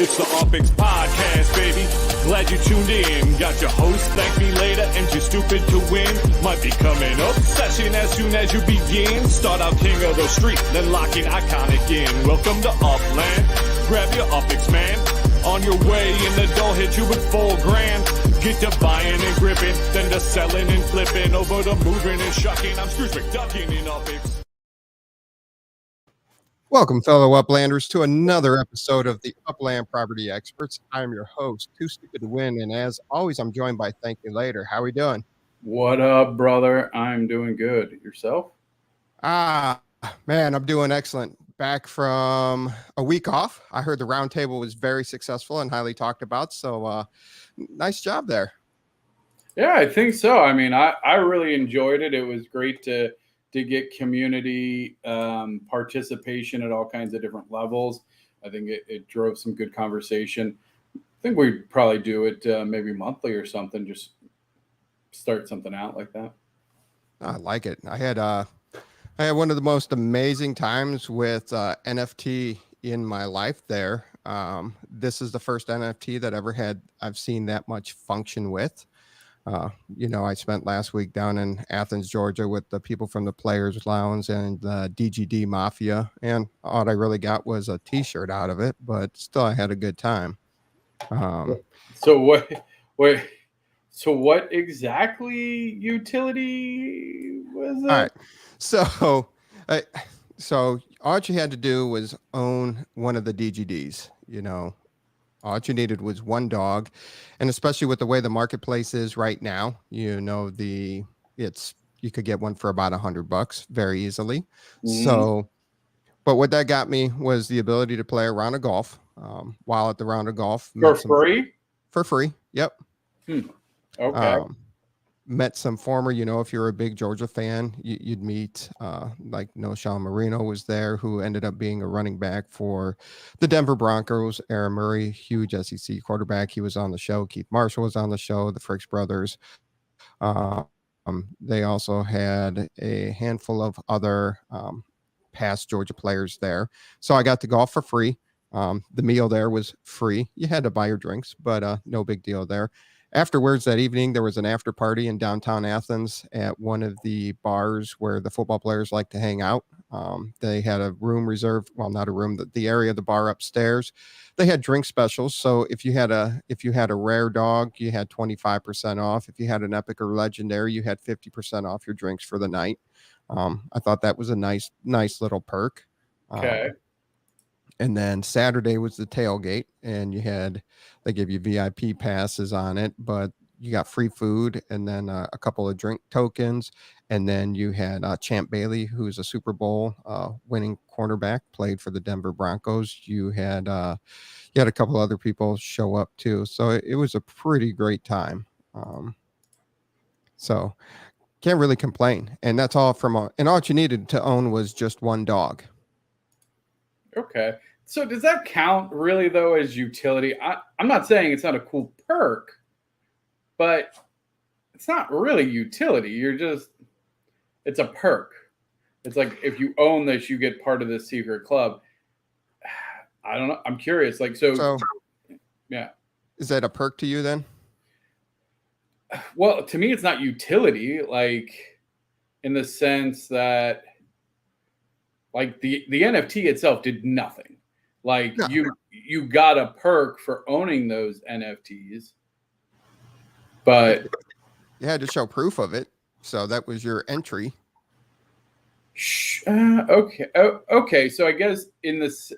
It's the UPX Podcast, baby. Glad you tuned in. Got your host, ThankMeLater, and you're stupid to win. Might be coming up. Session as soon as you begin. Start out king of the street, then locking iconic in. Welcome to Upland. Grab your UPX, man. On your way in the door, hit you with $4,000. Get to buying and gripping, then to selling and flipping. Over to moving and shucking. I'm Scrooge McDuckin in UPX. Welcome, fellow Uplanders, to another episode of the Upland Property Xperts. I'm your host, Too Stupid to Win, and as always, I'm joined by ThankMeLater. How are we doing? What up, brother? I'm doing good. Yourself? Man, I'm doing excellent. Back from a week off. I heard the roundtable was very successful and highly talked about, so nice job there. Yeah, I think so. I mean, I really enjoyed it. It was great to get community participation at all kinds of different levels. I think it drove some good conversation. I think we'd probably do it maybe monthly or something, just start something out like that. I like it. I had one of the most amazing times with NFT in my life there. This is the first NFT that I've seen that much function with. I spent last week down in Athens, Georgia with the people from the Players Lounge and the DGD Mafia. And all I really got was a t-shirt out of it, but still I had a good time. So what exactly utility was it? All right. So all you had to do was own one of the DGDs, all you needed was one dog. And especially with the way the marketplace is right now, you could get one for about $100 very easily. Mm-hmm. So, but what that got me was the ability to play a round of golf. While at the round of golf. For free? For free. Yep. Okay. Met some former, if you're a big Georgia fan, you'd meet like Sean Marino was there, who ended up being a running back for the Denver Broncos. Aaron Murray, huge SEC quarterback. He was on the show. Keith Marshall was on the show, the Fricks brothers. They also had a handful of other past Georgia players there. So I got to golf for free. The meal there was free. You had to buy your drinks, but no big deal there. Afterwards that evening, there was an after party in downtown Athens at one of the bars where the football players like to hang out. They had a room reserved. Well, not a room, the area of the bar upstairs. They had drink specials. So if you had a rare dog, you had 25% off. If you had an epic or legendary, you had 50% off your drinks for the night. I thought that was a nice little perk. Okay. And then Saturday was the tailgate, and they give you VIP passes on it, but you got free food and then a couple of drink tokens. And then you had Champ Bailey, who's a Super Bowl winning cornerback, played for the Denver Broncos. You had a couple other people show up too. So it was a pretty great time. So can't really complain. And that's all and all you needed to own was just one dog. Okay. So does that count really, though, as utility? I'm not saying it's not a cool perk, but it's not really utility. It's a perk. It's like if you own this, you get part of this secret club. I don't know. I'm curious. So yeah. Is that a perk to you then? Well, to me, it's not utility, in the sense that the NFT itself did nothing. No. You got a perk for owning those NFTs, but you had to show proof of it. So that was your entry. Okay. Okay. So I guess in this,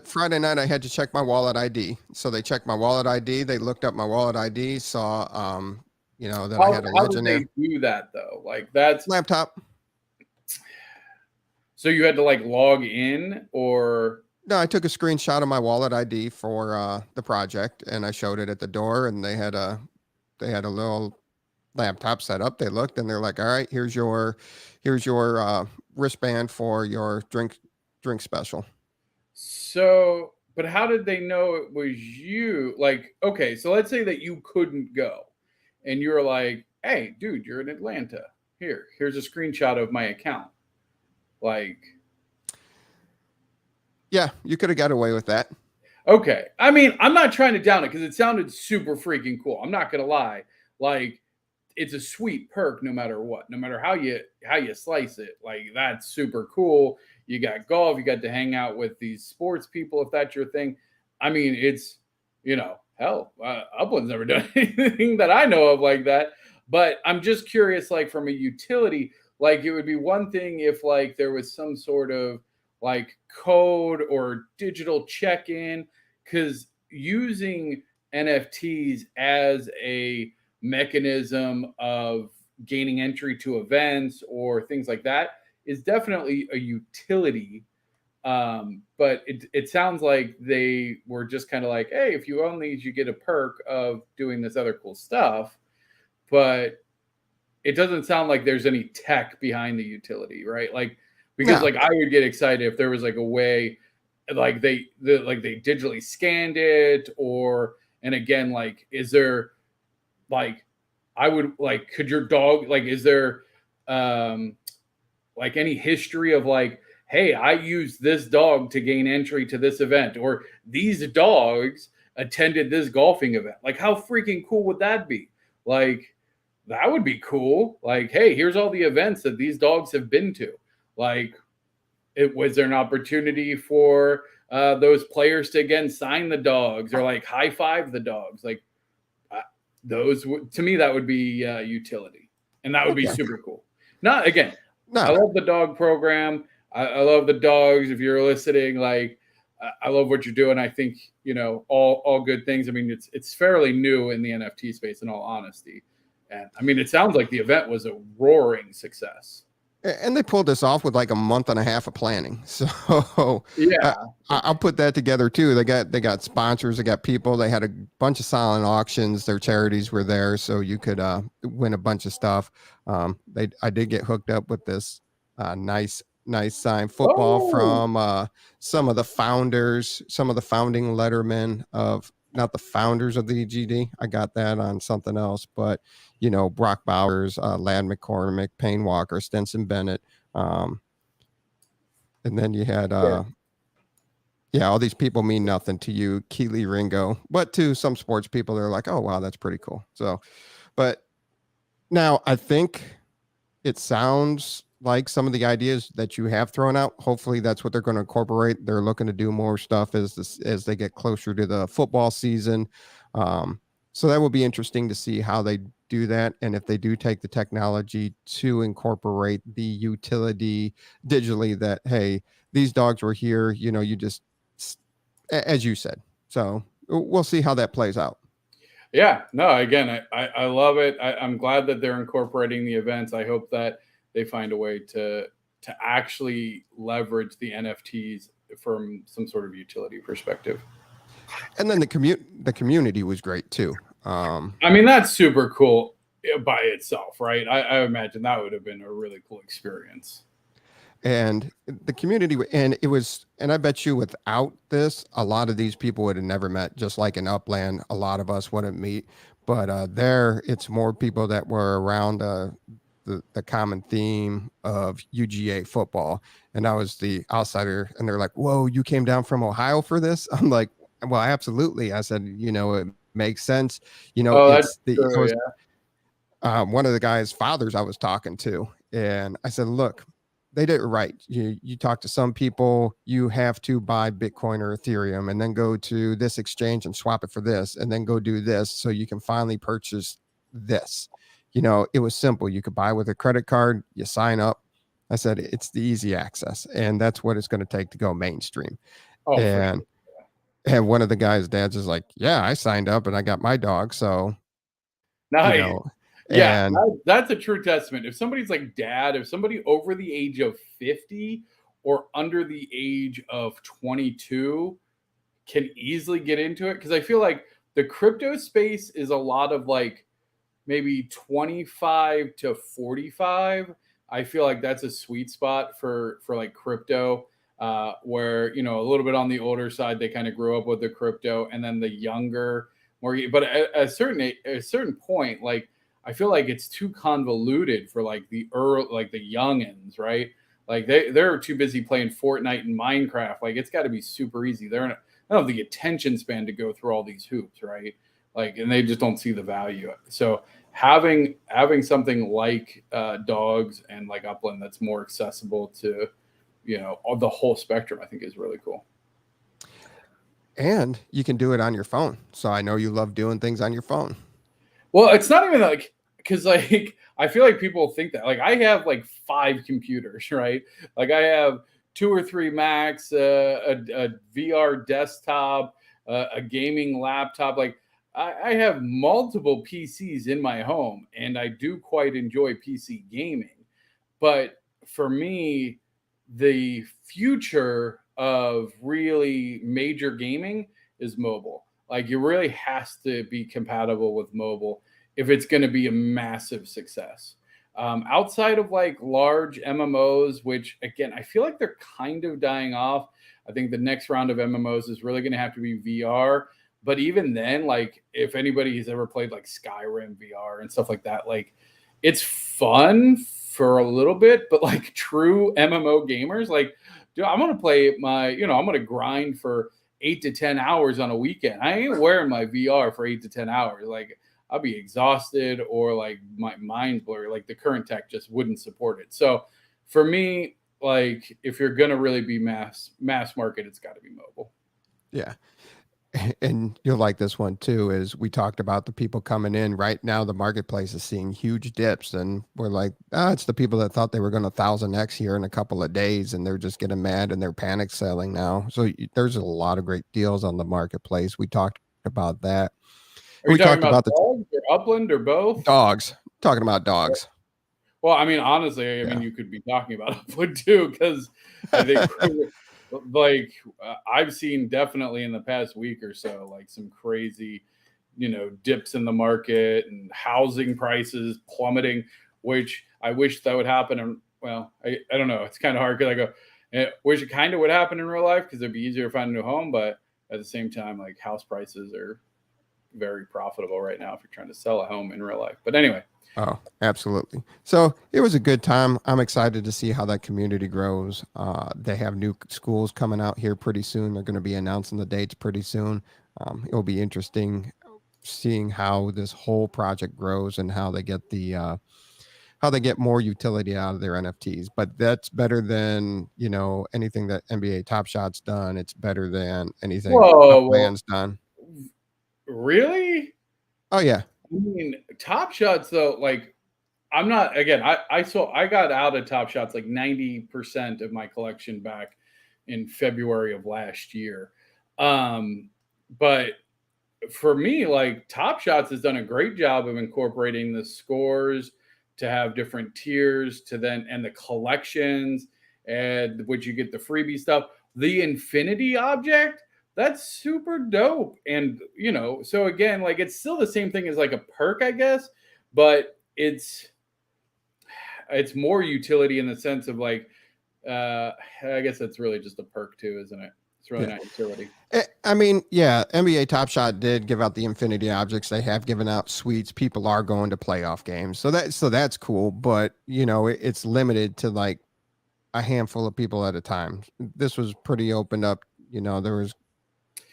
Friday night, I had to check my wallet ID. So they checked my wallet ID. They looked up my wallet ID, saw, that I had a legendary. How did they do that though? That's laptop. So you had to log in or? No, I took a screenshot of my wallet ID for the project, and I showed it at the door, and they had a little laptop set up. They looked and they're like, all right, here's your wristband for your drink special. So, but how did they know it was you? Okay, so let's say that you couldn't go and you're like, hey, dude, you're in Atlanta. Here's a screenshot of my account. Yeah, you could have got away with that. Okay. I mean, I'm not trying to down it because it sounded super freaking cool. I'm not gonna lie. Like, it's a sweet perk no matter what, no matter how you slice it. Like, that's super cool. You got golf, you got to hang out with these sports people if that's your thing. I mean, it's, hell, Upland's never done anything that I know of like that. But I'm just curious, like, from a utility, like, it would be one thing if like there was some sort of like code or digital check-in, because using NFTs as a mechanism of gaining entry to events or things like that is definitely a utility. But it sounds like they were just kind of like, hey, if you own these, you get a perk of doing this other cool stuff. But it doesn't sound like there's any tech behind the utility, right? Like, because like I would get excited if there was like a way, like they digitally scanned it, or, and again, like, is there, like, I would like, could your dog, like, is there like any history of like, hey, I used this dog to gain entry to this event, or these dogs attended this golfing event? Like, how freaking cool would that be? Like, that would be cool. Like, hey, here's all the events that these dogs have been to. Like, was there an opportunity for those players to again sign the dogs or like high five the dogs? Like, to me, that would be utility, and that would be super cool. Not again. No. I love the dog program. I love the dogs. If you're listening, like, I love what you're doing. I think, all good things. I mean, it's fairly new in the NFT space, in all honesty. And I mean, it sounds like the event was a roaring success. And they pulled this off with like a month and a half of planning. So yeah, I'll put that together too. They got sponsors, they got people, they had a bunch of silent auctions. Their charities were there, so you could win a bunch of stuff. I did get hooked up with this nice signed football from some of the founders, some of the founding lettermen of, not the founders of the EGD. I got that on something else, but Brock Bowers, Lad McCormick, Payne Walker, Stenson Bennett. And then you had, all these people mean nothing to you, Keely Ringo, but to some sports people, they're like, oh, wow, that's pretty cool. So, but now I think it sounds like some of the ideas that you have thrown out, hopefully that's what they're going to incorporate. They're looking to do more stuff as they get closer to the football season. So that will be interesting to see how they do that. And if they do take the technology to incorporate the utility digitally, that, hey, these dogs were here, you just, as you said. So we'll see how that plays out. Yeah, no, again, I love it. I'm glad that they're incorporating the events. I hope that they find a way to actually leverage the NFTs from some sort of utility perspective. And then the community was great too. I mean, that's super cool by itself, right? I imagine that would have been a really cool experience. And the community, and I bet you without this, a lot of these people would have never met, just like in Upland, a lot of us wouldn't meet. But there, it's more people that were around the common theme of UGA football. And I was the outsider, and they're like, whoa, you came down from Ohio for this? I'm like, well, absolutely. I said, it makes sense. It's one of the guy's fathers I was talking to. And I said, look, they did it right. You talk to some people, you have to buy Bitcoin or Ethereum and then go to this exchange and swap it for this, and then go do this so you can finally purchase this. It was simple. You could buy with a credit card, you sign up. I said, it's the easy access, and that's what it's going to take to go mainstream. And one of the guy's dads is like, yeah, I signed up and I got my dog. So, nice. Yeah, that's a true testament. If somebody's like dad, if somebody over the age of 50 or under the age of 22 can easily get into it, because I feel like the crypto space is a lot of like maybe 25 to 45. I feel like that's a sweet spot for like crypto, where, a little bit on the older side, they kind of grew up with the crypto, and then the younger, more, but at a certain point, like, I feel like it's too convoluted for like the youngins, right? Like they're too busy playing Fortnite and Minecraft. Like, it's got to be super easy. They're don't have the attention span to go through all these hoops, right? Like, and they just don't see the value. So having something like dogs and like Upland that's more accessible to, the whole spectrum, I think is really cool. And you can do it on your phone. So I know you love doing things on your phone. Well, it's not even like, because like I feel like people think that like I have like 5 computers, right? Like I have 2 or 3 Macs, a VR desktop, a gaming laptop. Like I have multiple PCs in my home, and I do quite enjoy PC gaming. But for me, the future of really major gaming is mobile. Like it really has to be compatible with mobile if it's going to be a massive success. Outside of like large MMOs, which again, I feel like they're kind of dying off. I think the next round of MMOs is really going to have to be VR. But even then, like if anybody has ever played like Skyrim VR and stuff like that, like it's fun for a little bit, but like true MMO gamers, like, dude, I'm going to play I'm going to grind for 8 to 10 hours on a weekend. I ain't wearing my VR for 8 to 10 hours. Like I'll be exhausted or like my mind blur. Like the current tech just wouldn't support it. So for me, like if you're going to really be mass market, it's got to be mobile. Yeah. And you'll like this one too, is we talked about the people coming in right now. The marketplace is seeing huge dips, and we're like, it's the people that thought they were going to 1000x here in a couple of days, and they're just getting mad and they're panic selling now. So there's a lot of great deals on the marketplace. We talked about that. Are you talking about the dogs or Upland or both? Dogs. Talking about dogs. Well, I mean, honestly, I mean, you could be talking about Upland too, because I think like I've seen definitely in the past week or so, like some crazy, dips in the market and housing prices plummeting, which I wish that would happen. And well, I don't know. It's kind of hard because I wish it kind of would happen in real life because it'd be easier to find a new home. But at the same time, like house prices are very profitable right now if you're trying to sell a home in real life. But anyway. Oh, absolutely. So it was a good time. I'm excited to see how that community grows. They have new schools coming out here pretty soon. They're going to be announcing the dates pretty soon. It'll be interesting seeing how this whole project grows and how they get how they get more utility out of their NFTs. But that's better than, anything that NBA Top Shot's done. It's better than anything Upland's done. Really? Oh yeah. I mean, Top Shots though, like I'm not, again, I got out of Top Shots like 90% of my collection back in February of last year. But for me, like Top Shots has done a great job of incorporating the scores to have different tiers to then, and the collections and which you get the freebie stuff, the infinity object. That's super dope. And, so again, like it's still the same thing as like a perk, I guess, but it's more utility in the sense of like, I guess that's really just a perk too, isn't it? It's really not utility. I mean, yeah, NBA Top Shot did give out the infinity objects. They have given out suites. People are going to playoff games. So that's cool. But, it's limited to like a handful of people at a time. This was pretty opened up. There was.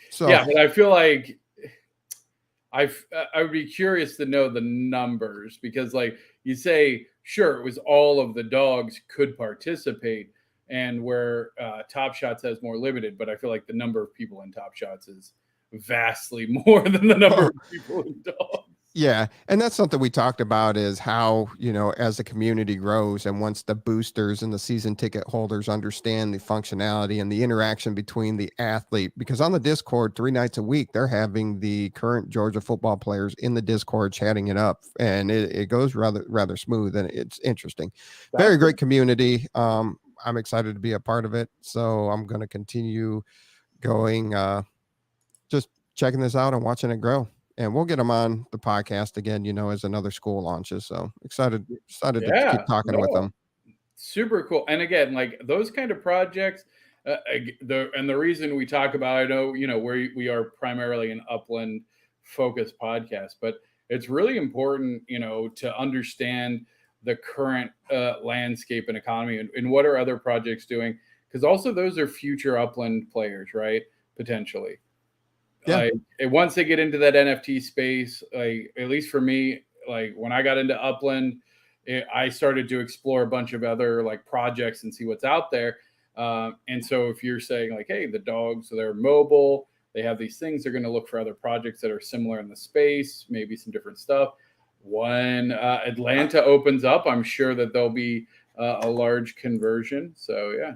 So, yeah, but I feel like I would be curious to know the numbers because, like you say, sure, it was all of the dogs could participate, and where Top Shots has more limited. But I feel like the number of people in Top Shots is vastly more than the number of people in dogs. Yeah, and that's something we talked about is how, as the community grows and once the boosters and the season ticket holders understand the functionality and the interaction between the athlete, because on the Discord 3 nights a week, they're having the current Georgia football players in the Discord chatting it up, and it goes rather smooth, and it's interesting. Very great community. I'm excited to be a part of it, so I'm going to continue going, just checking this out and watching it grow. And we'll get them on the podcast again, as another school launches. So excited to keep talking with them. Super cool. And again, like those kind of projects, the reason we talk about, I know, we are primarily an Upland focused podcast, but it's really important, to understand the current landscape and economy and what are other projects doing? Because also those are future Upland players, right? Potentially. Yeah. like once they get into that NFT space, like at least for me, like when I got into Upland, I started to explore a bunch of other like projects and see what's out there. And so if you're saying like, hey, the dogs, they're mobile, they have these things, they're going to look for other projects that are similar in the space, maybe some different stuff. When Atlanta opens up, I'm sure that there'll be a large conversion. So yeah.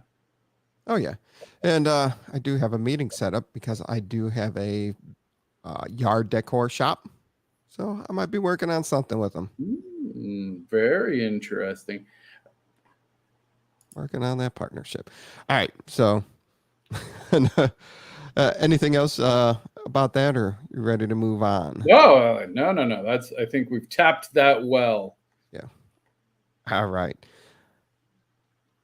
Oh yeah. And I do have a meeting set up because I do have a yard decor shop. So I might be working on something with them. Very interesting. Working on that partnership. All right. So anything else about that, or you ready to move on? No. I think we've tapped that well. Yeah. All right.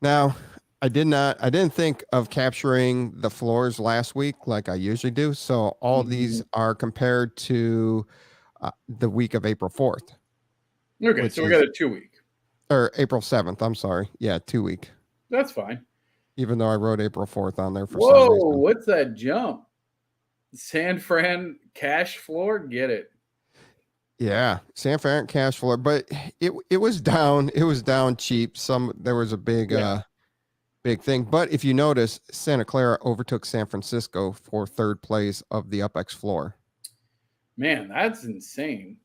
Now, I didn't think of capturing the floors last week like I usually do. So all these are compared to the week of April 4th. Okay, so we got a 2 week. Or April 7th. I'm sorry. Yeah, 2 week. That's fine. Even though I wrote April 4th on there for Whoa, some reason. what's that jump? San Fran cash floor? Get it. Yeah, San Fran cash floor, but it was down. It was down cheap. There was a big big thing. But if you notice, Santa Clara overtook San Francisco for third place of the UPX floor. Man, that's insane.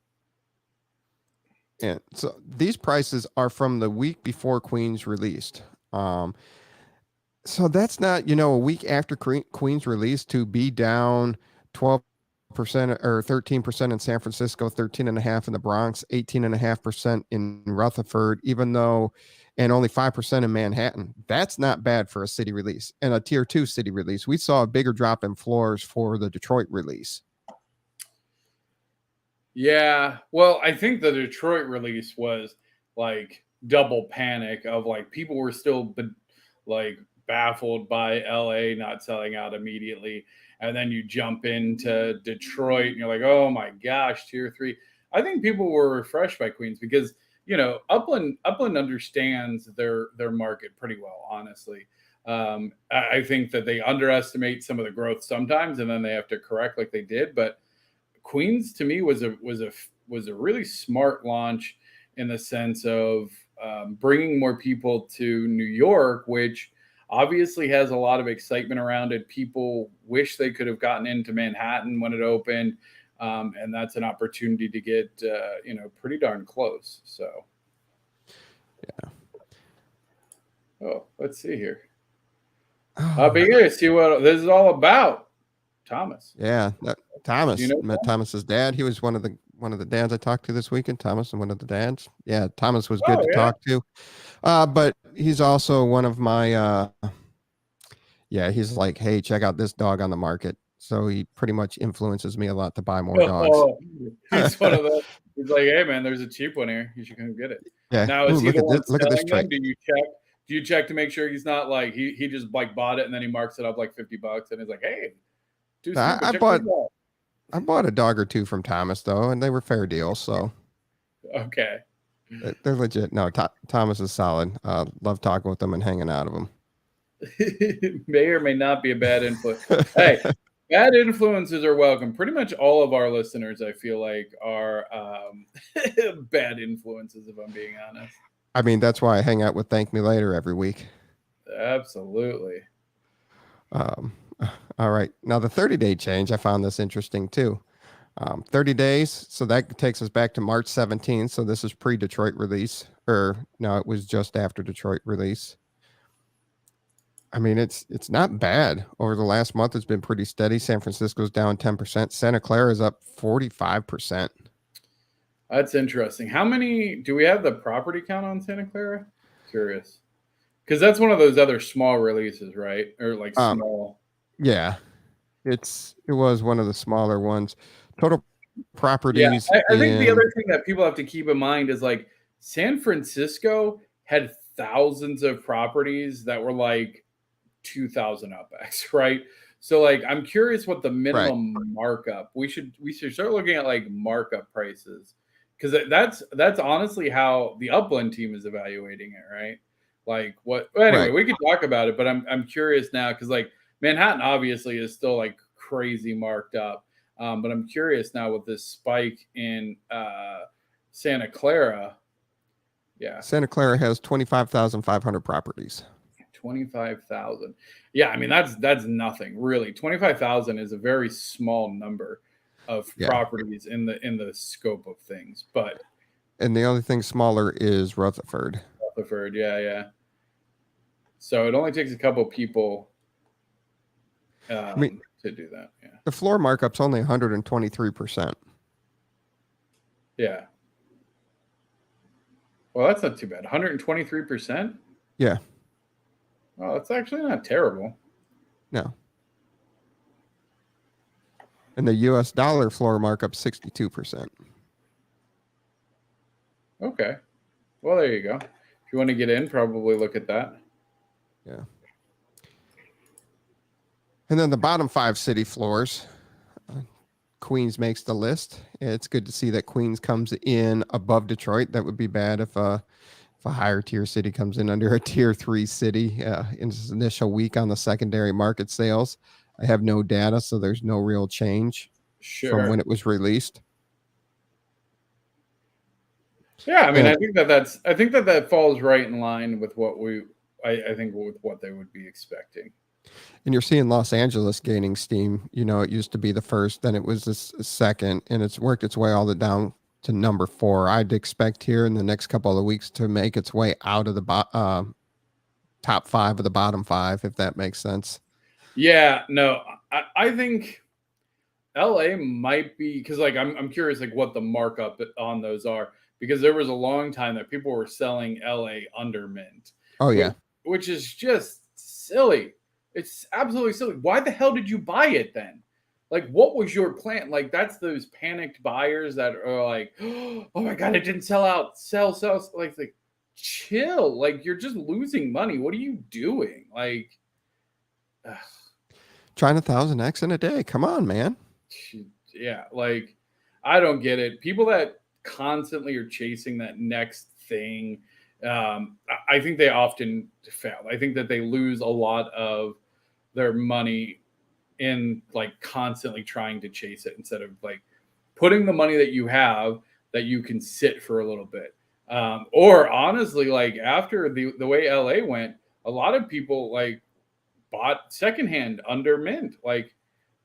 And so these prices are from the week before Queens released. So that's not, a week after Queens released to be down 12% or 13% in San Francisco, 13.5% in the Bronx, 18.5% in Rutherford, and only 5% in Manhattan. That's not bad for a city release and a tier 2 city release. We saw a bigger drop in floors for the Detroit release. Yeah, well, I think the Detroit release was like double panic of like people were still like baffled by LA not selling out immediately. And then you jump into Detroit and you're like, oh my gosh, tier 3. I think people were refreshed by Queens because, Upland understands their market pretty well, honestly. I think that they underestimate some of the growth sometimes and then they have to correct like they did. But Queens to me was a really smart launch in the sense of bringing more people to New York, which obviously has a lot of excitement around it. People wish they could have gotten into Manhattan when it opened, and that's an opportunity to get pretty darn close. So, yeah. Oh, let's see here. I'll be curious to see what this is all about. Thomas. Yeah, Thomas. Met Thomas's dad. He was one of the dads I talked to this weekend. Thomas and one of the dads. Yeah, Thomas was good to talk to. But he's also one of my he's like, hey, check out this dog on the market. So he pretty much influences me a lot to buy more dogs. He's one of those. He's like, hey man, there's a cheap one here. You should come get it. Yeah. Now is he the one look at this trait. Do you check to make sure he's not like he just like bought it and then he marks it up like $50 and he's like, hey. I bought a dog or two from Thomas though, and they were fair deals. So okay, they're legit. No, Thomas is solid. Love talking with them and hanging out of them. May or may not be a bad influence. Hey, bad influences are welcome. Pretty much all of our listeners, I feel like, are bad influences. If I'm being honest. I mean, that's why I hang out with ThankMeLater every week. Absolutely. All right. Now, the 30-day change, I found this interesting too. 30 days. So that takes us back to March 17th. So this is pre-Detroit release. Or no, it was just after Detroit release. I mean, it's not bad. Over the last month, it's been pretty steady. San Francisco's down 10%. Santa Clara is up 45%. That's interesting. How many do we have the property count on Santa Clara? Curious. Because that's one of those other small releases, right? Or like small. Yeah, it was one of the smaller ones. Total properties. Yeah, I think the other thing that people have to keep in mind is like San Francisco had thousands of properties that were like 2,000 UPX, right? So like I'm curious what the minimum markup. We should start looking at like markup prices because that's honestly how the Upland team is evaluating it, right? Like what? Anyway, we can talk about it, but I'm curious now because like Manhattan obviously is still like crazy marked up. But I'm curious now with this spike in Santa Clara. Yeah. Santa Clara has 25,500 properties. 25,000. Yeah, I mean that's nothing really. 25,000 is a very small number of properties in the scope of things. But and the only thing smaller is Rutherford. Yeah. So it only takes a couple people to do that. Yeah. The floor markup's only 123%. Yeah. Well, that's not too bad. 123%? Yeah. Well, that's actually not terrible. No. And the US dollar floor markup 62%. Okay. Well, there you go. If you want to get in, probably look at that. Yeah. And then the bottom 5 city floors, Queens makes the list. It's good to see that Queens comes in above Detroit. That would be bad if a higher tier city comes in under a tier 3 city in its initial week on the secondary market sales. I have no data, so there's no real change from when it was released. Yeah, I mean, I think that falls right in line with what I think with what they would be expecting. And you're seeing Los Angeles gaining steam. You know, it used to be the first, then it was the second, and it's worked its way all the down to number 4. I'd expect here in the next couple of weeks to make its way out of the top 5 of the bottom 5, if that makes sense. Yeah, no, I think LA might be, because like I'm curious like what the markup on those are, because there was a long time that people were selling LA under mint. Oh yeah, which is just silly. It's absolutely silly. Why the hell did you buy it then? Like, what was your plan? Like, that's those panicked buyers that are like, oh my God, it didn't sell out. Sell. Like chill. Like, you're just losing money. What are you doing? Like, trying 1,000x in a day. Come on, man. Yeah, like, I don't get it. People that constantly are chasing that next thing, I think they often fail. I think that they lose a lot of their money in like constantly trying to chase it instead of like putting the money that you have that you can sit for a little bit. Or honestly, like after the way LA went, a lot of people like bought secondhand under mint. Like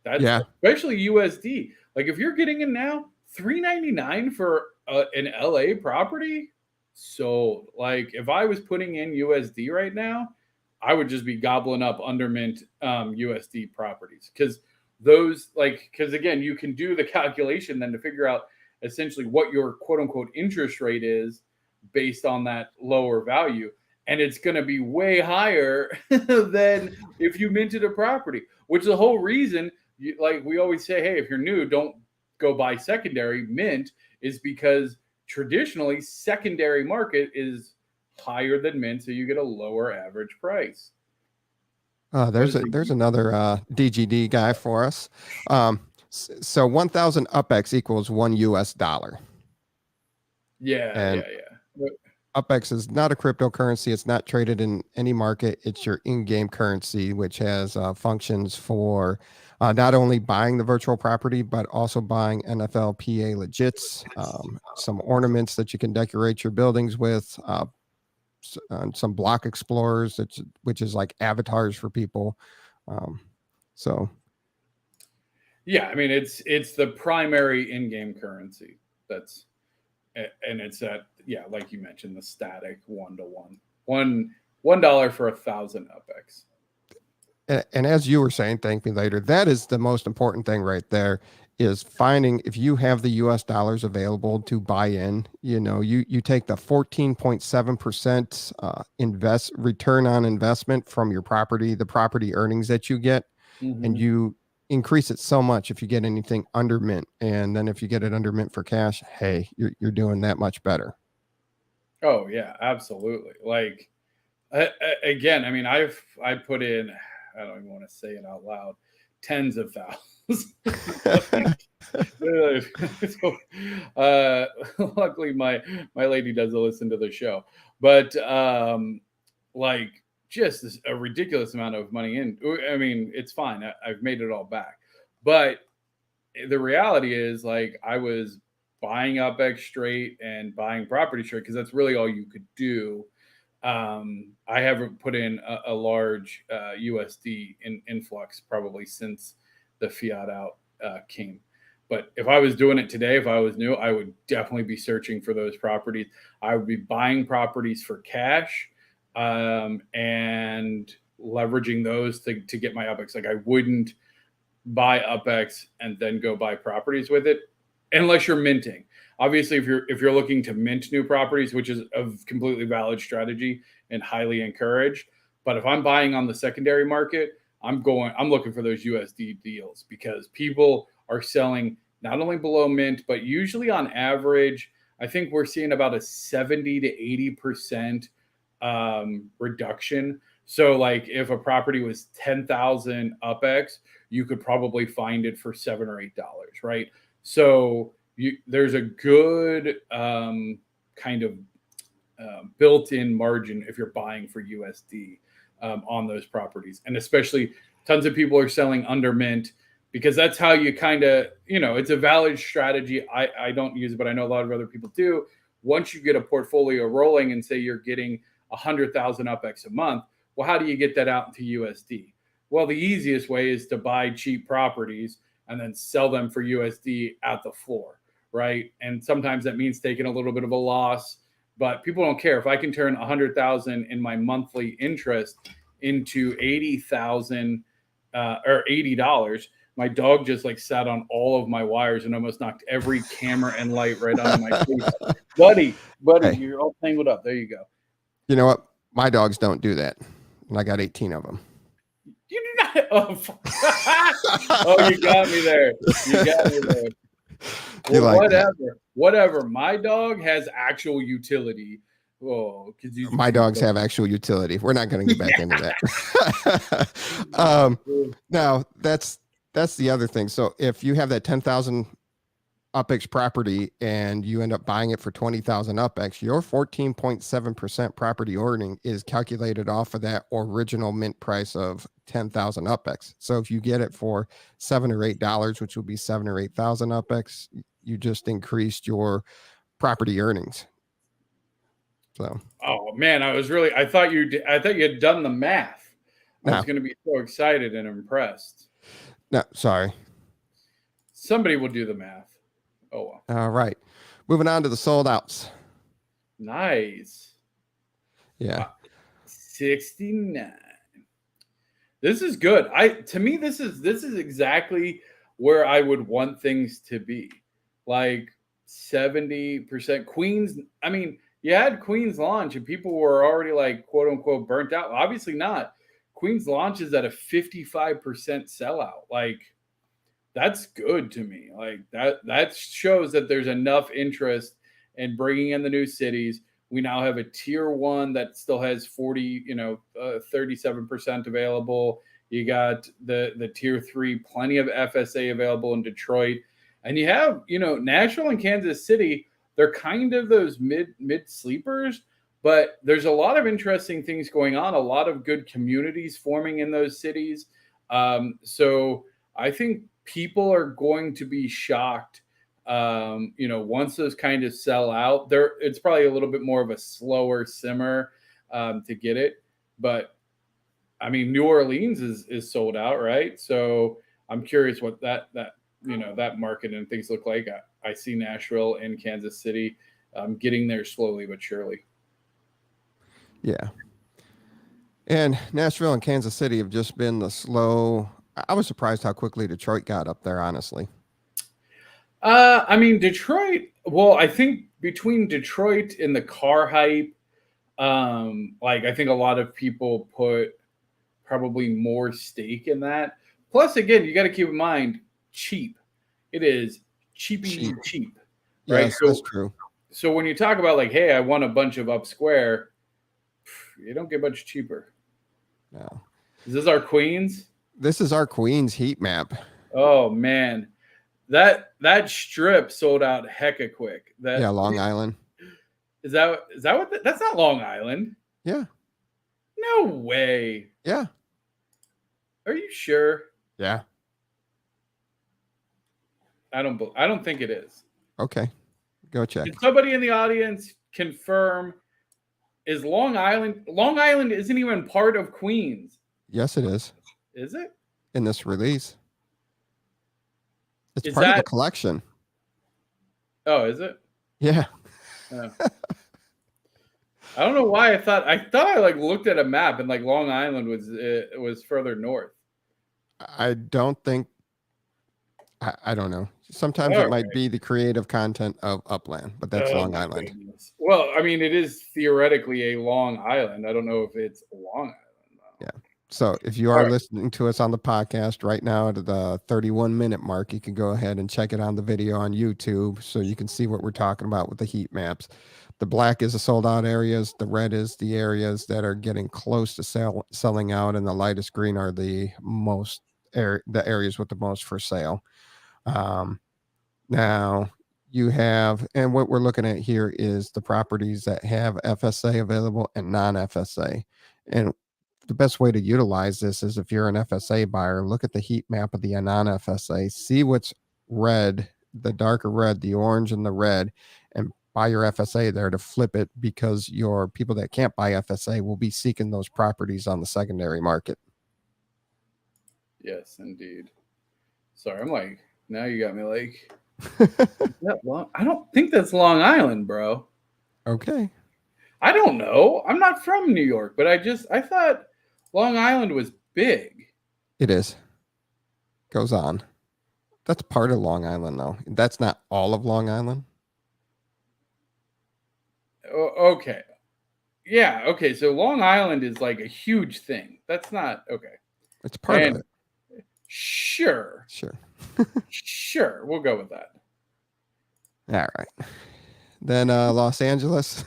that's especially USD. Like if you're getting in now, $3.99 for an LA property. So like if I was putting in USD right now, I would just be gobbling up under mint USD properties, because again, you can do the calculation then to figure out essentially what your quote unquote interest rate is based on that lower value. And it's going to be way higher than if you minted a property, which is the whole reason, like we always say, hey, if you're new, don't go buy secondary. Mint is because traditionally secondary market is higher than mint, so you get a lower average price. There's another DGD guy for us. So 1,000 UPX equals $1 US. Yeah. UPX is not a cryptocurrency. It's not traded in any market. It's your in-game currency, which has functions for not only buying the virtual property, but also buying NFLPA legits, some ornaments that you can decorate your buildings with, some block explorers, which is like avatars for people. So yeah, I mean it's the primary in-game currency. And it's at, like you mentioned, the static 1-to-1, $1 for 1,000 UPX. And as you were saying, ThankMeLater, that is the most important thing right there, is finding if you have the US dollars available to buy in. You know, you take the 14.7% return on investment from your property, the property earnings that you get, and you increase it so much if you get anything under mint. And then if you get it under mint for cash, hey, you're doing that much better. Oh yeah, absolutely. Like again, I mean, I put in, I don't even want to say it out loud, tens of thousands. Luckily my lady doesn't listen to the show, but like just a ridiculous amount of money in. I mean, it's fine. I've made it all back, but the reality is, like, I was buying UPX straight and buying property straight because that's really all you could do. I haven't put in a large USD influx probably since the fiat out came. But if I was doing it today, if I was new, I would definitely be searching for those properties. I would be buying properties for cash and leveraging those to get my UPX. Like, I wouldn't buy UPX and then go buy properties with it unless you're minting. Obviously, if you're looking to mint new properties, which is a completely valid strategy and highly encouraged. But if I'm buying on the secondary market, I'm looking for those USD deals because people are selling not only below mint, but usually on average, I think we're seeing about a 70 to 80% reduction. So like if a property was 10,000 UPX, you could probably find it for $7 or $8, right? So there's a good kind of built-in margin if you're buying for USD on those properties. And especially tons of people are selling under mint because that's how you kind of, it's a valid strategy. I don't use it, but I know a lot of other people do. Once you get a portfolio rolling and say you're getting 100,000 UPX a month, well, how do you get that out into USD? Well, the easiest way is to buy cheap properties and then sell them for USD at the floor, right? And sometimes that means taking a little bit of a loss, but people don't care. If I can turn 100,000 in my monthly interest into 80,000 or $80, my dog just like sat on all of my wires and almost knocked every camera and light right onto my face. Buddy, Hey. You're all tangled up. There you go. You know what? My dogs don't do that. And I got 18 of them. You do not. Oh, you got me there. You got me there. Well, like whatever. My dog has actual utility. Oh, my dogs have actual utility. We're not going to get back into that. Now that's the other thing. So if you have that 10,000 UPX property and you end up buying it for 20,000 UPX, your 14.7% property earning is calculated off of that original mint price of 10,000 UPX. So if you get it for $7 or $8, which will be 7 or 8,000 UPX, you just increased your property earnings. So, oh man, I thought you had done the math. I was going to be so excited and impressed. No, sorry. Somebody will do the math. Oh, well. All right. Moving on to the sold outs. Nice. Yeah. 69. This is good. To me, this is exactly where I would want things to be. Like 70% Queens. I mean, you had Queens launch and people were already like quote unquote burnt out. Obviously not. Queens launches at a 55% sellout. Like, that's good to me. Like that shows that there's enough interest in bringing in the new cities. We now have a tier 1 that still has 37% available. You got the tier 3, plenty of FSA available in Detroit. And you have, Nashville and Kansas City, they're kind of those mid sleepers, but there's a lot of interesting things going on, a lot of good communities forming in those cities. So I think people are going to be shocked, once those kind of sell out. It's probably a little bit more of a slower simmer to get it. But, I mean, New Orleans is sold out, right? So I'm curious what that market and things look like. I see Nashville and Kansas City getting there slowly but surely. Yeah. And Nashville and Kansas City have just been the slow. I was surprised how quickly Detroit got up there, honestly. I mean, Detroit, well, I think between Detroit and the car hype, I think a lot of people put probably more stake in that. Plus, again, you got to keep in mind, cheap. It is cheap. Right? Yes, that's true. So when you talk about like, hey, I want a bunch of up square, you don't get much cheaper. No. Is this our Queens? This is our Queens heat map. Oh man, that strip sold out hecka quick. Long Island. Is that what? That's not Long Island. Yeah. No way. Yeah. Are you sure? Yeah. I don't think it is. Okay, go check. Can somebody in the audience confirm? Is Long Island isn't even part of Queens? Yes, it is Is it? in this release. It's Is part of the that? collection. Oh, is it? Yeah. Yeah. I don't know why I thought I like looked at a map and like Long Island was further north. I don't think. I don't know. Sometimes it might be the creative content of Upland, but that's Long Island. Goodness. Well, I mean, it is theoretically a Long Island. I don't know if it's Long Island, though. Yeah. So if you are listening to us on the podcast right now at the 31-minute mark, you can go ahead and check it on the video on YouTube so you can see what we're talking about with the heat maps. The black is the sold out areas. The red is the areas that are getting close to selling out, and the lightest green are the areas with the most for sale. Now you have, and what we're looking at here is the properties that have FSA available and non-FSA. And the best way to utilize this is if you're an FSA buyer, look at the heat map of the non-FSA, see what's red, the darker red, the orange and the red, and buy your FSA there to flip it, because your people that can't buy FSA will be seeking those properties on the secondary market. Yes, indeed. Sorry, I'm like, now you got me like, I don't think that's Long Island, bro. Okay. I don't know. I'm not from New York, but I thought Long Island was big. It is. Goes on. That's part of Long Island, though. That's not all of Long Island. Okay. Yeah. Okay. So Long Island is like a huge thing. That's not okay. It's part of it. Sure. Sure. We'll go with that. All right. Then Los Angeles.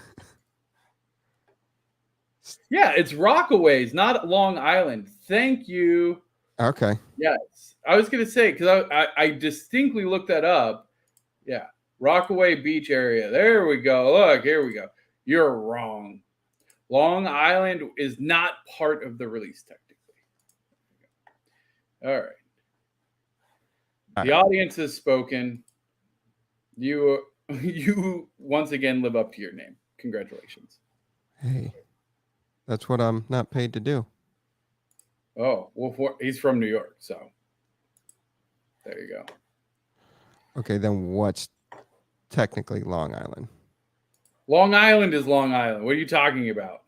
Yeah, it's Rockaways, not Long Island. Thank you. Okay. Yes. I was going to say, because I distinctly looked that up. Yeah. Rockaway Beach area. There we go. Look, here we go. You're wrong. Long Island is not part of the release, technically. All right. The audience has spoken. You once again live up to your name. Congratulations. Hey, that's what I'm not paid to do. Oh, well, he's from New York, so there you go. Okay, then what's technically Long Island? Long Island is Long Island. What are you talking about?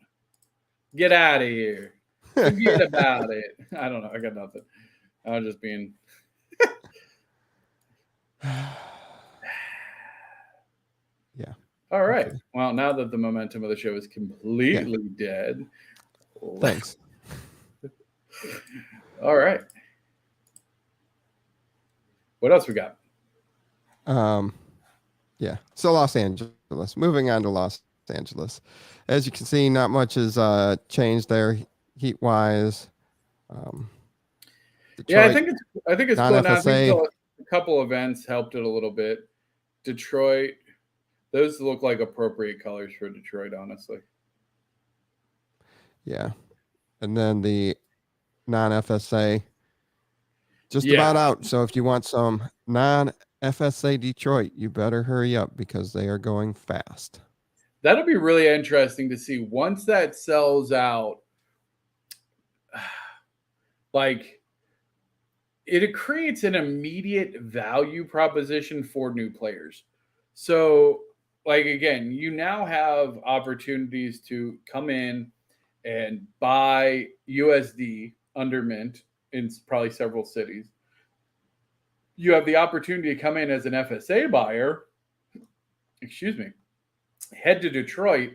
Get out of here. Forget about it. I don't know. I got nothing. I was just being... Yeah. All right. Okay. Well, now that the momentum of the show is completely dead. Thanks. All right. What else we got? Yeah. So Los Angeles. Moving on to Los Angeles. As you can see, not much has changed there heat wise. Yeah, I think it's cool. I think a couple events helped it a little bit. Detroit, those look like appropriate colors for Detroit, honestly. Yeah. And then the non-FSA just about out. So if you want some non-FSA Detroit, you better hurry up because they are going fast. That'll be really interesting to see once that sells out. Like, it creates an immediate value proposition for new players. So, like, again, you now have opportunities to come in and buy USD under mint in probably several cities. You have the opportunity to come in as an FSA buyer, head to Detroit,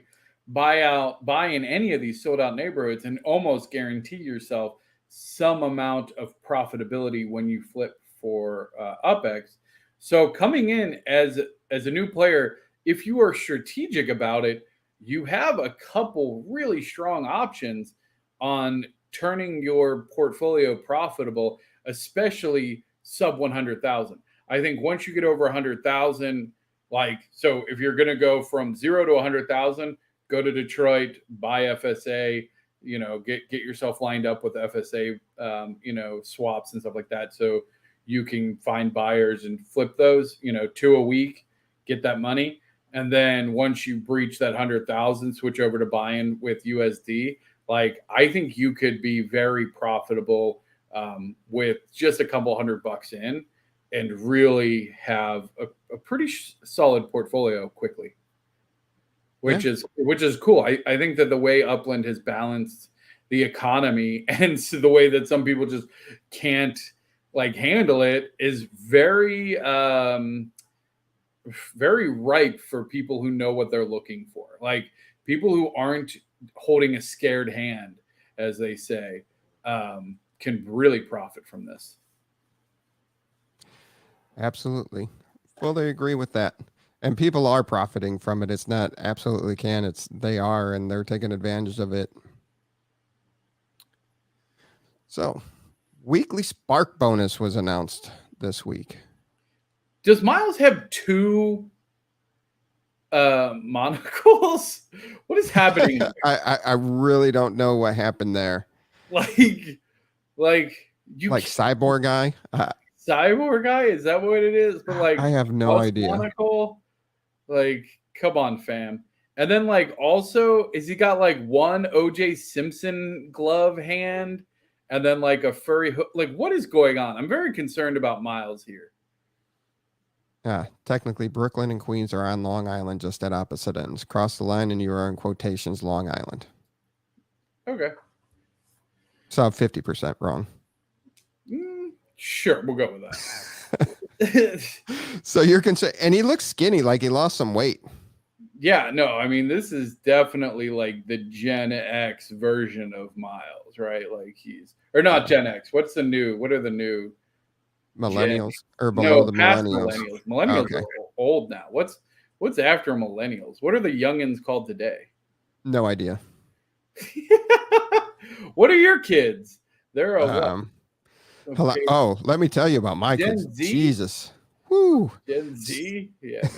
buy in any of these sold out neighborhoods and almost guarantee yourself some amount of profitability when you flip for UPX. So coming in as a new player, if you are strategic about it, you have a couple really strong options on turning your portfolio profitable, especially sub 100,000. I think once you get over 100,000, so if you're going to go from 0 to 100,000, go to Detroit, buy FSA, get yourself lined up with FSA, swaps and stuff like that. So you can find buyers and flip those, 2 a week, get that money. And then once you breach that 100,000, switch over to buying with USD. Like, I think you could be very profitable with just a couple $100 in and really have a pretty solid portfolio quickly, which is cool. I think that the way Upland has balanced the economy and so the way that some people just can't like handle it is very very ripe for people who know what they're looking for. Like, people who aren't holding a scared hand, as they say, can really profit from this. Absolutely. Fully agree with that. And people are profiting from it. It's not absolutely can. They are, and they're taking advantage of it. So, weekly Spark bonus was announced this week. Does Miles have 2 monocles? What is happening? I really don't know what happened there. Like Cyborg guy? Cyborg guy? Is that what it is? But like, I have no idea. Monocle? Like, come on, fam. And then like, also, is he got like one OJ Simpson glove hand and then like a furry hook? Like, what is going on? I'm very concerned about Miles here. Technically, Brooklyn and Queens are on Long Island, just at opposite ends. Cross the line and you are in quotations Long Island. Okay. So I'm 50% wrong. Sure, we'll go with that. So you're concerned, and he looks skinny, like he lost some weight. Yeah, no, I mean, this is definitely like the Gen X version of Miles, right? Like or not Gen X. What are the new millennials or below the millennials? Millennials are old now. What's after millennials? What are the youngins called today? No idea. What are your kids? They're okay. Oh, let me tell you about my Gen kids. Z? Jesus. Woo. Gen Z? Yeah.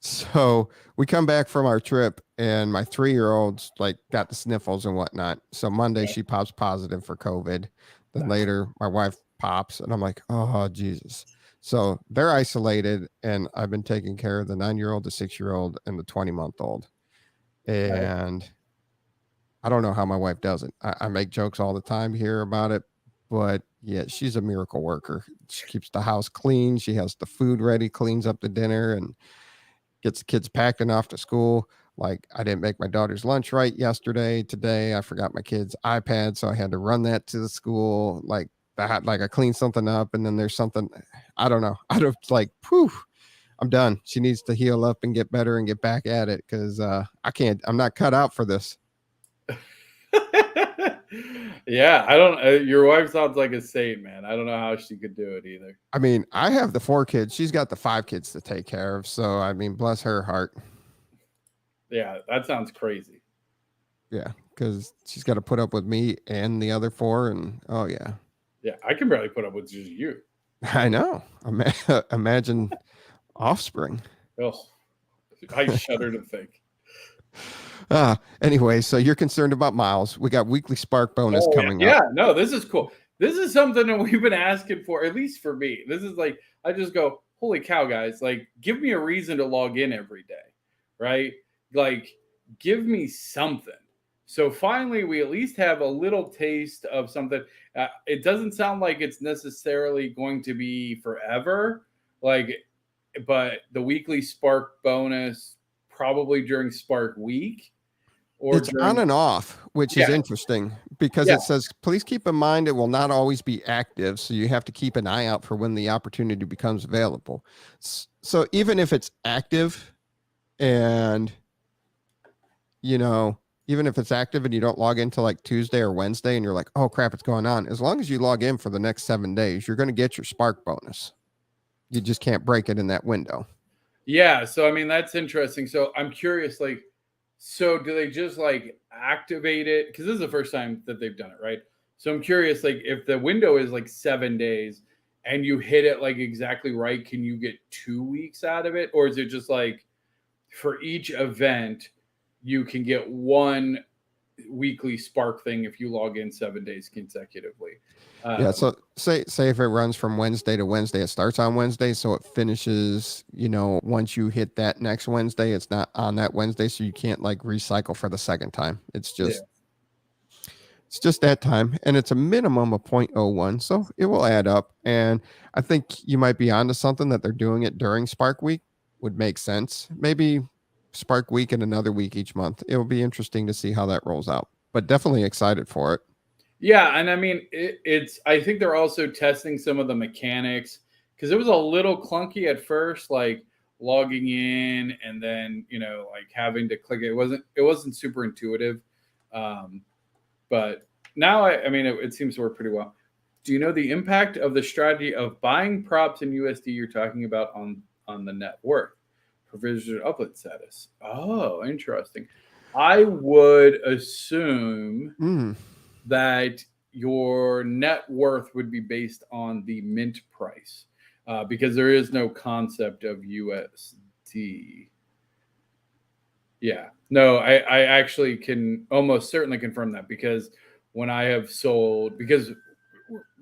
So we come back from our trip and my 3-year-old's like got the sniffles and whatnot. So Monday she pops positive for COVID. Then later my wife pops and I'm like, oh, Jesus. So they're isolated and I've been taking care of the 9-year-old, the 6-year-old, and the 20-month-old. And I don't know how my wife does it. I make jokes all the time here about it, but yeah, she's a miracle worker. She keeps the house clean. She has the food ready, cleans up the dinner, and gets the kids packed and off to school. Like, I didn't make my daughter's lunch right yesterday. Today, I forgot my kid's iPad, so I had to run that to the school. Like that, like I cleaned something up, and then there's something, I don't know. I don't like, poof, I'm done. She needs to heal up and get better and get back at it because I'm not cut out for this. Yeah, I don't. Your wife sounds like a saint, man. I don't know how she could do it either. I mean, I have the 4 kids. She's got the 5 kids to take care of. So, I mean, bless her heart. Yeah, that sounds crazy. Yeah, because she's got to put up with me and the other 4. And, oh, yeah. Yeah, I can barely put up with just you. I know. Imagine offspring. Oh, I shudder to think. Anyway, so you're concerned about Miles. We got weekly Spark bonus coming up. Yeah, no, this is cool. This is something that we've been asking for, at least for me. This is like, I just go, holy cow, guys. Like, give me a reason to log in every day, right? Like, give me something. So finally, we at least have a little taste of something. It doesn't sound like it's necessarily going to be forever, but the weekly Spark bonus probably during Spark Week. It's on and off, which is interesting because it says, please keep in mind it will not always be active. So you have to keep an eye out for when the opportunity becomes available. So even if it's active and, even if it's active and you don't log in till like Tuesday or Wednesday and you're like, oh crap, it's going on. As long as you log in for the next 7 days, you're going to get your Spark bonus. You just can't break it in that window. Yeah. So, I mean, that's interesting. So I'm curious, so do they just activate it? Because this is the first time that they've done it, right? So I'm curious, if the window is 7 days and you hit it exactly right, can you get 2 weeks out of it? Or is it just for each event, you can get one weekly Spark thing if you log in 7 days consecutively. Yeah, so say if it runs from Wednesday to Wednesday, it starts on Wednesday, so it finishes, once you hit that next Wednesday, it's not on that Wednesday, so you can't like recycle for the second time. It's just that time, and it's a minimum of 0.01, so it will add up. And I think you might be onto something that they're doing it during Spark Week would make sense. Maybe Spark Week and another week each month. It will be interesting to see how that rolls out, but definitely excited for it. Yeah, and I mean, I think they're also testing some of the mechanics because it was a little clunky at first, like logging in and then like having to click. It wasn't super intuitive, but now I mean, it seems to work pretty well. Do you know the impact of the strategy of buying props in USD you're talking about on the net worth for visitor upload status? Oh, interesting. I would assume that your net worth would be based on the mint price because there is no concept of USD. Yeah, no, I actually can almost certainly confirm that because when I have sold, because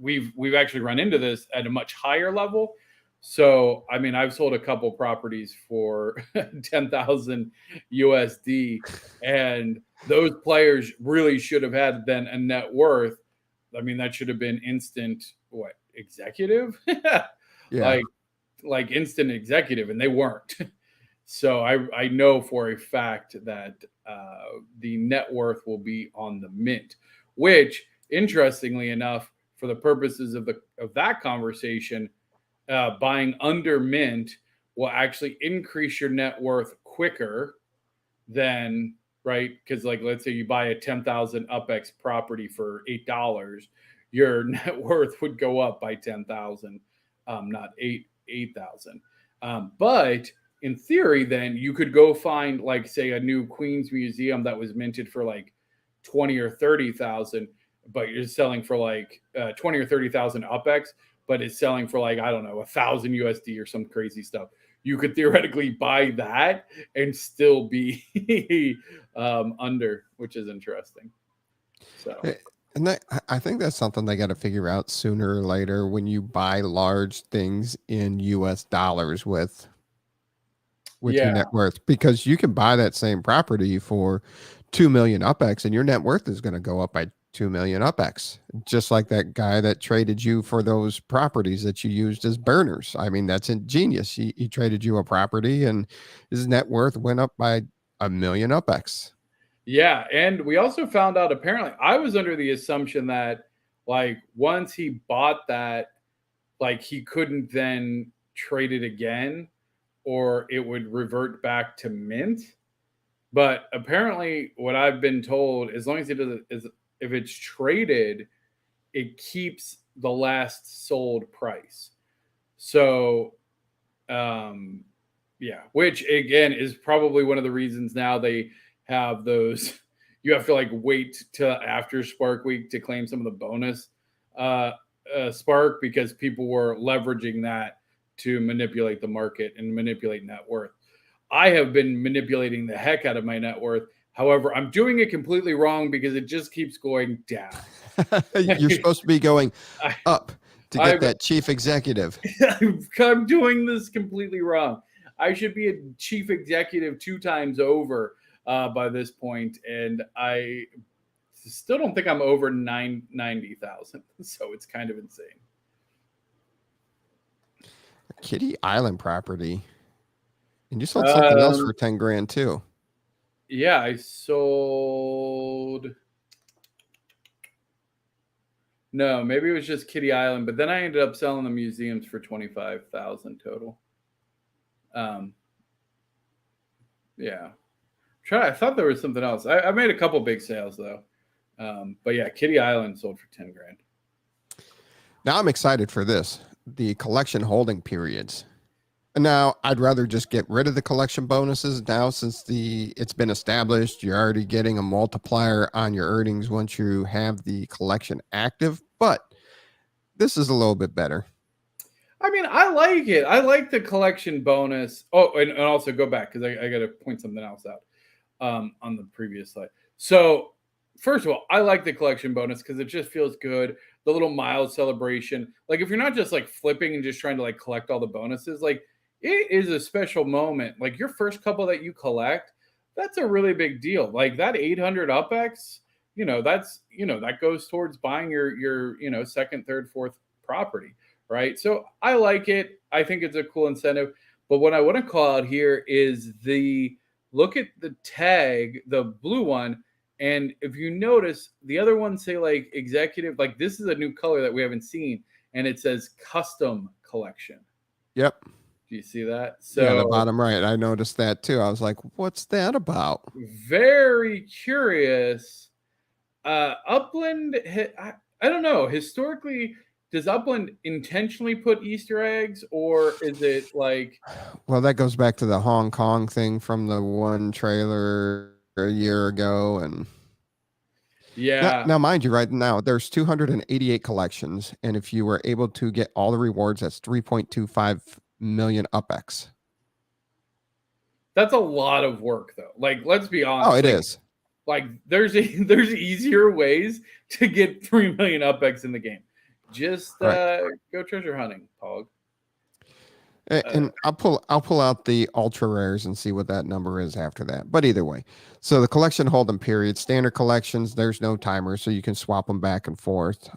we've actually run into this at a much higher level. So, I mean, I've sold a couple properties for 10,000 USD, and those players really should have had then a net worth. I mean, that should have been instant, executive? Yeah. Like instant executive, and they weren't. So I know for a fact that the net worth will be on the mint, which, interestingly enough, for the purposes of that conversation, buying under mint will actually increase your net worth quicker than, right? Because like, let's say you buy a 10,000 UPX property for $8, your net worth would go up by 10,000, not 8,000. But in theory, then you could go find like, say, a new Queens Museum that was minted for like 20 or 30,000, but you're selling for like 20 or 30,000 UPX, but it's selling for like, I don't know, 1,000 USD or some crazy stuff. You could theoretically buy that and still be under, which is interesting. So, and I think that's something they got to figure out sooner or later when you buy large things in US dollars with your net worth, because you can buy that same property for 2 million UPX and your net worth is going to go up by 2 million UPX, just like that guy that traded you for those properties that you used as burners. I mean, that's ingenious. He traded you a property and his net worth went up by 1 million UPX. Yeah. And we also found out, apparently, I was under the assumption that like once he bought that, like he couldn't then trade it again or it would revert back to mint. But apparently what I've been told, as long as if it's traded, it keeps the last sold price. So, yeah, which again is probably one of the reasons now they have those. You have to like wait till after Spark Week to claim some of the bonus Spark because people were leveraging that to manipulate the market and manipulate net worth. I have been manipulating the heck out of my net worth. However, I'm doing it completely wrong because it just keeps going down. You're supposed to be going up to get that chief executive. I'm doing this completely wrong. I should be a chief executive 2 times over by this point, and I still don't think I'm over 90,000. So it's kind of insane. Kitty Island property. And you sold something else for 10 grand too. Yeah, I sold. No, maybe it was just Kitty Island, but then I ended up selling the museums for 25,000 total. Yeah. I thought there was something else. I made a couple big sales though. But yeah, Kitty Island sold for 10 grand. Now I'm excited for this. The collection holding periods. Now, I'd rather just get rid of the collection bonuses now since it's been established. You're already getting a multiplier on your earnings once you have the collection active, but this is a little bit better. I mean, I like it. I like the collection bonus. Oh, and also go back because I got to point something else out on the previous slide. So first of all, I like the collection bonus because it just feels good. The little mild celebration. Like if you're not just like flipping and just trying to like collect all the bonuses, like it is a special moment. Like your first couple that you collect, that's a really big deal. Like that 800 UPX, that goes towards buying your second, third, fourth property, right? So I like it. I think it's a cool incentive. But what I want to call out here is look at the tag, the blue one. And if you notice, the other ones say like executive, like this is a new color that we haven't seen, and it says custom collection. Yep. Do you see that? So yeah, the bottom right. I noticed that too. I was like, what's that about? Very curious. Upland, I don't know. Historically, does Upland intentionally put Easter eggs, or is it like? Well, that goes back to the Hong Kong thing from the one trailer a year ago, and yeah. Now, mind you, right now there's 288 collections, and if you were able to get all the rewards, that's 3.25 million UPX. That's a lot of work, though. Like, let's be honest. Oh, it is. Like, there's easier ways to get 3 million UPX in the game. Just go treasure hunting, Pog. And I'll pull out the ultra rares and see what that number is after that. But either way, so the collection hold'em period, standard collections, there's no timer, so you can swap them back and forth.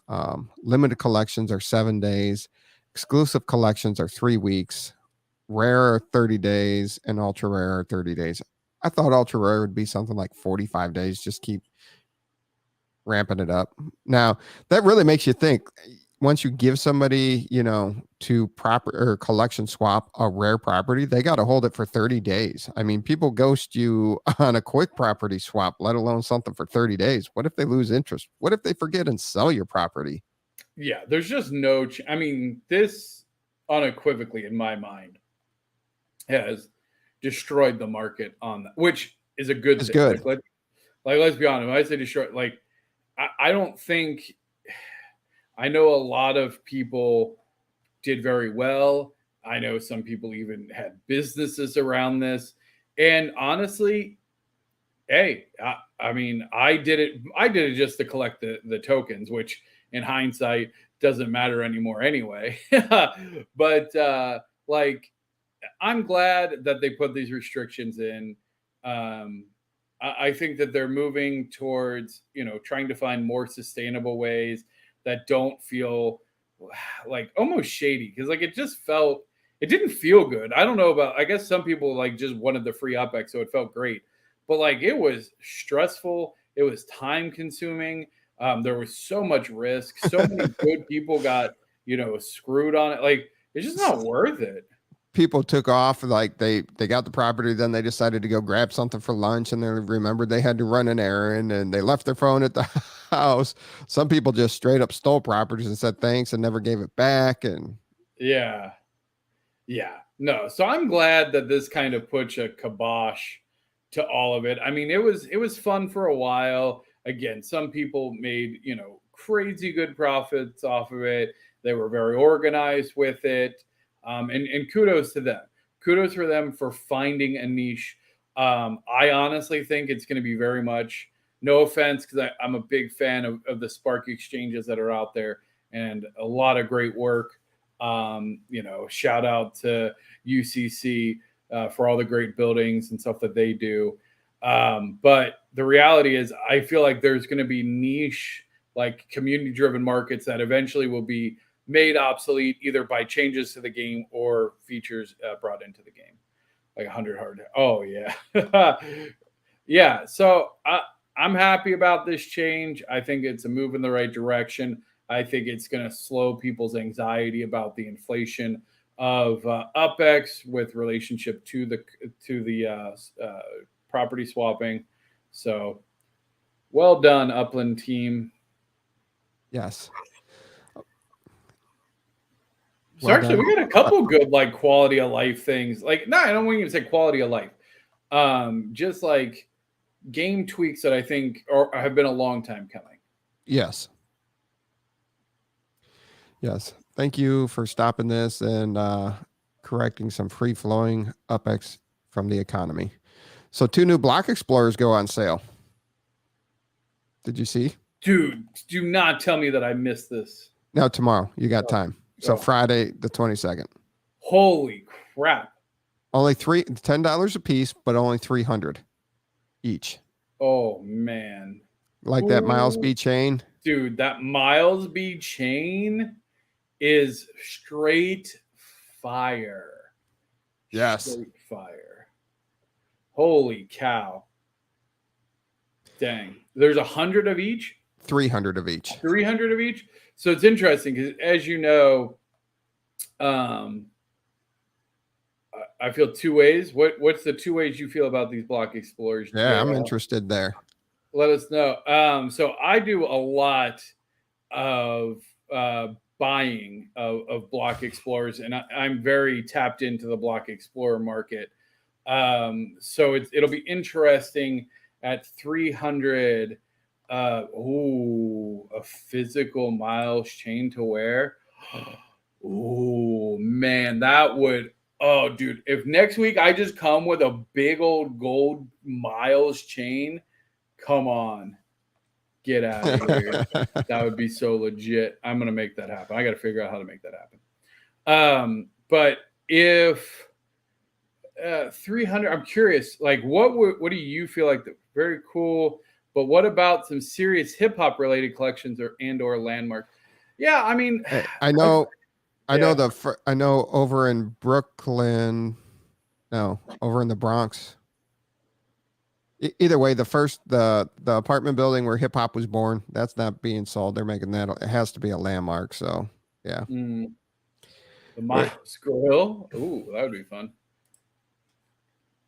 Limited collections are 7 days. Exclusive collections are 3 weeks. Rare are 30 days, and ultra rare are 30 days. I thought ultra rare would be something like 45 days. Just keep ramping it up. Now that really makes you think. Once you give somebody, to proper or collection swap a rare property, they got to hold it for 30 days. I mean, people ghost you on a quick property swap, let alone something for 30 days. What if they lose interest? What if they forget and sell your property? Yeah, there's just no. I mean, this unequivocally, in my mind, has destroyed the market on that, which is a good thing. Good. Like, let's be honest. When I say destroy, like, I don't think. I know a lot of people did very well. I know some people even had businesses around this. And honestly, hey, I mean, I did it just to collect the tokens, which in hindsight doesn't matter anymore anyway. But like, I'm glad that they put these restrictions in. I think that they're moving towards, trying to find more sustainable ways that don't feel like almost shady, because like it didn't feel good. I don't know about, I guess some people like just wanted the free UPX, so it felt great, but like it was stressful. It was time consuming. There was so much risk. So many good people got screwed on it. Like it's just not worth it. People took off, like they got the property, then they decided to go grab something for lunch, and they remembered they had to run an errand, and they left their phone at the house. Some people just straight up stole properties and said thanks and never gave it back. And yeah, no. So I'm glad that this kind of puts a kibosh to all of it. I mean, it was fun for a while. Again, some people made crazy good profits off of it. They were very organized with it. And kudos to them. Kudos for them for finding a niche. I honestly think it's going to be very much, no offense, because I'm a big fan of the Spark exchanges that are out there, and a lot of great work. Shout out to UCC for all the great buildings and stuff that they do. But the reality is, I feel like there's going to be niche, like community-driven markets that eventually will be made obsolete either by changes to the game or features brought into the game, like 100 hard. Oh yeah. Yeah. So I'm happy about this change. I think it's a move in the right direction. I think it's going to slow people's anxiety about the inflation of UPX with relationship to the property swapping. So well done, Upland team. yes. So actually, we got a couple good like quality of life things. Like, no, I don't want you to say quality of life. Just like game tweaks that I think have been a long time coming. Yes. Thank you for stopping this and correcting some free flowing UPX from the economy. So 2 new block explorers go on sale. Did you see? Dude, do not tell me that I missed this. No, tomorrow. You got time. So Friday, the 22nd. Holy crap. Only $10 a piece, but only 300 each. Oh, man. Like that Miles B chain. Dude, that Miles B chain is straight fire. Yes. Straight fire. Holy cow. Dang. There's 100 of each? 300 of each. 300 of each? So it's interesting because, as you know, I feel two ways. What's the two ways you feel about these block explorers? Yeah, I'm interested there. Let us know. So I do a lot of buying of block explorers, and I'm very tapped into the block explorer market. So it'll be interesting at 300. A physical Miles chain to wear. Oh man, that would. Oh, dude, if next week I just come with a big old gold Miles chain, come on, get out of here. That would be so legit. I'm gonna make that happen. I got to figure out how to make that happen. But if 300, I'm curious. Like, what do you feel like? Very cool. But what about some serious hip hop related collections or landmarks? Yeah, I mean, I know over in Brooklyn, over in the Bronx. Either way, the apartment building where hip hop was born, that's not being sold. They're making that. It has to be a landmark. So yeah. The Miles Grill. Ooh, that would be fun.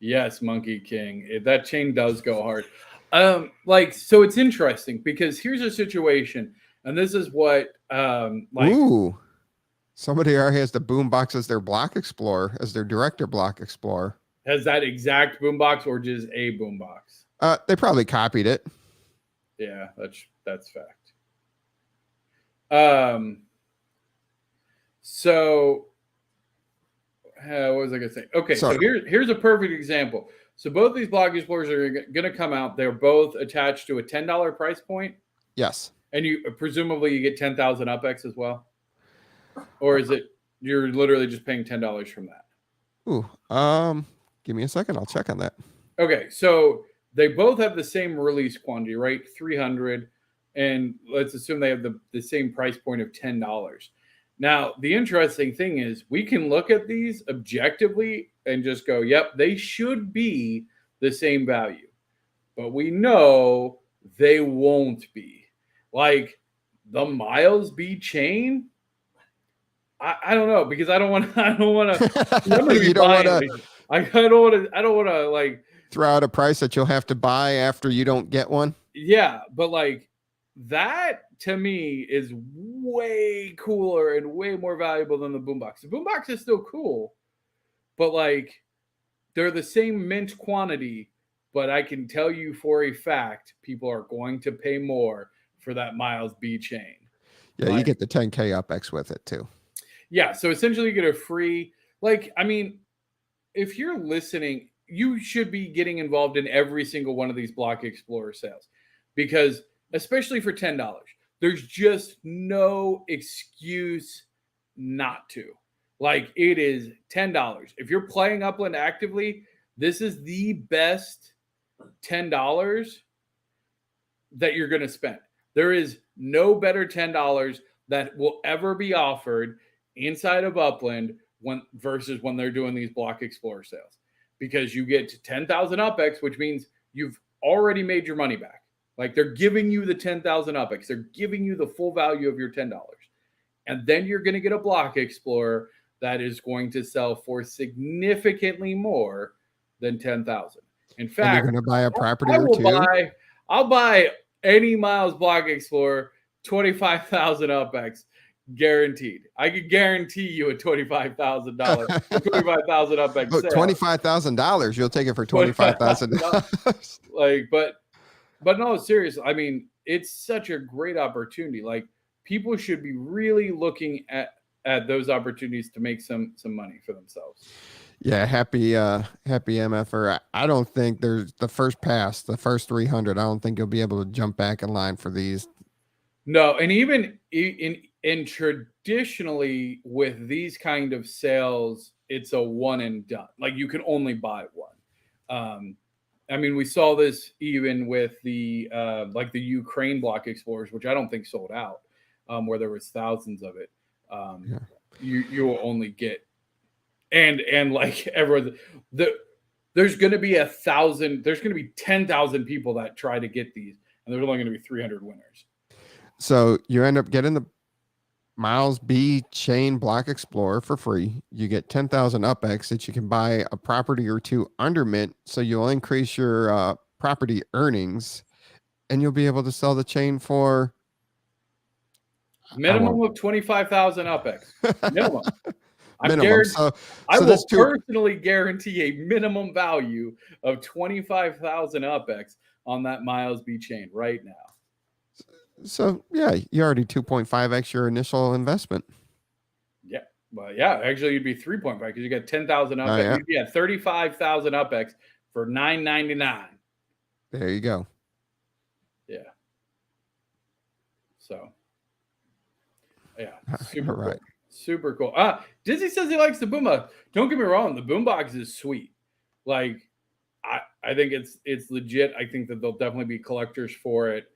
Yes, Monkey King. That chain does go hard. So it's interesting because here's a situation, and this is what ooh, somebody already has the boombox as their block explorer, as their director block explorer. Has that exact boombox or just a boombox? They probably copied it. Yeah, that's fact. So what was I gonna say? Okay, so here's a perfect example. So both these block explorers are going to come out. They're both attached to a $10 price point. Yes. And you presumably you get 10,000 UPX as well, or is it you're literally just paying $10 from that? Ooh, give me a second. I'll check on that. Okay, so they both have the same release quantity, right? 300, and let's assume they have the same price point of $10. Now, the interesting thing is we can look at these objectively and just go, yep, they should be the same value. But we know they won't be. Like the Miles B chain, I don't know, because I don't want to you don't want to like throw out a price that you'll have to buy after you don't get one. Yeah, but like that to me is way cooler and way more valuable than the boombox. The boombox is still cool, but like they're the same mint quantity, but I can tell you for a fact people are going to pay more for that Miles B chain. Yeah, you get the 10K UPX with it too. Yeah, so essentially you get a free, if you're listening, you should be getting involved in every single one of these Block Explorer sales because especially for $10, there's just no excuse not to. Like it is $10. If you're playing Upland actively, this is the best $10 that you're going to spend. There is no better $10 that will ever be offered inside of Upland versus when they're doing these Block Explorer sales, because you get to 10,000 UPX, which means you've already made your money back. Like they're giving you the 10,000 UPX. They're giving you the full value of your $10. And then you're going to get a Block Explorer that is going to sell for significantly more than 10,000. In fact, and you're going to buy a property or two. I'll buy any Miles Block Explorer 25,000 UPX guaranteed. I could guarantee you a $25,000 $25,000 UPX sale. $25,000, you'll take it for $25,000. But no, seriously. I mean, it's such a great opportunity. Like people should be really looking at those opportunities to make some money for themselves. Yeah, happy MFer. I don't think there's the first pass, the first 300. I don't think you'll be able to jump back in line for these. No, and even in traditionally with these kind of sales, it's a one and done. Like you can only buy one. I mean, we saw this even with the like the Ukraine block explorers, which I don't think sold out, where there was thousands of it. Yeah. You will only get and like everyone there's going to be 1,000. There's going to be 10,000 people that try to get these, and there's only going to be 300 winners. So you end up getting the Miles B chain block explorer for free. You get 10,000 UPX that you can buy a property or two under mint. So you'll increase your property earnings and you'll be able to sell the chain for Minimum of 25,000 UPX. Minimum. minimum. I will personally guarantee a minimum value of 25,000 UPX on that Miles B chain right now. So yeah, you're already 2.5x your initial investment. Yeah, well, yeah, actually you'd be 3.5 because you got 10,000 UPX. Yeah. You'd be at 35,000 UPX for $9.99. There you go. Yeah. So, yeah, super right. cool. Super cool. Dizzy says he likes the boombox. Don't get me wrong, the boombox is sweet. Like, I think it's legit. I think that there'll definitely be collectors for it.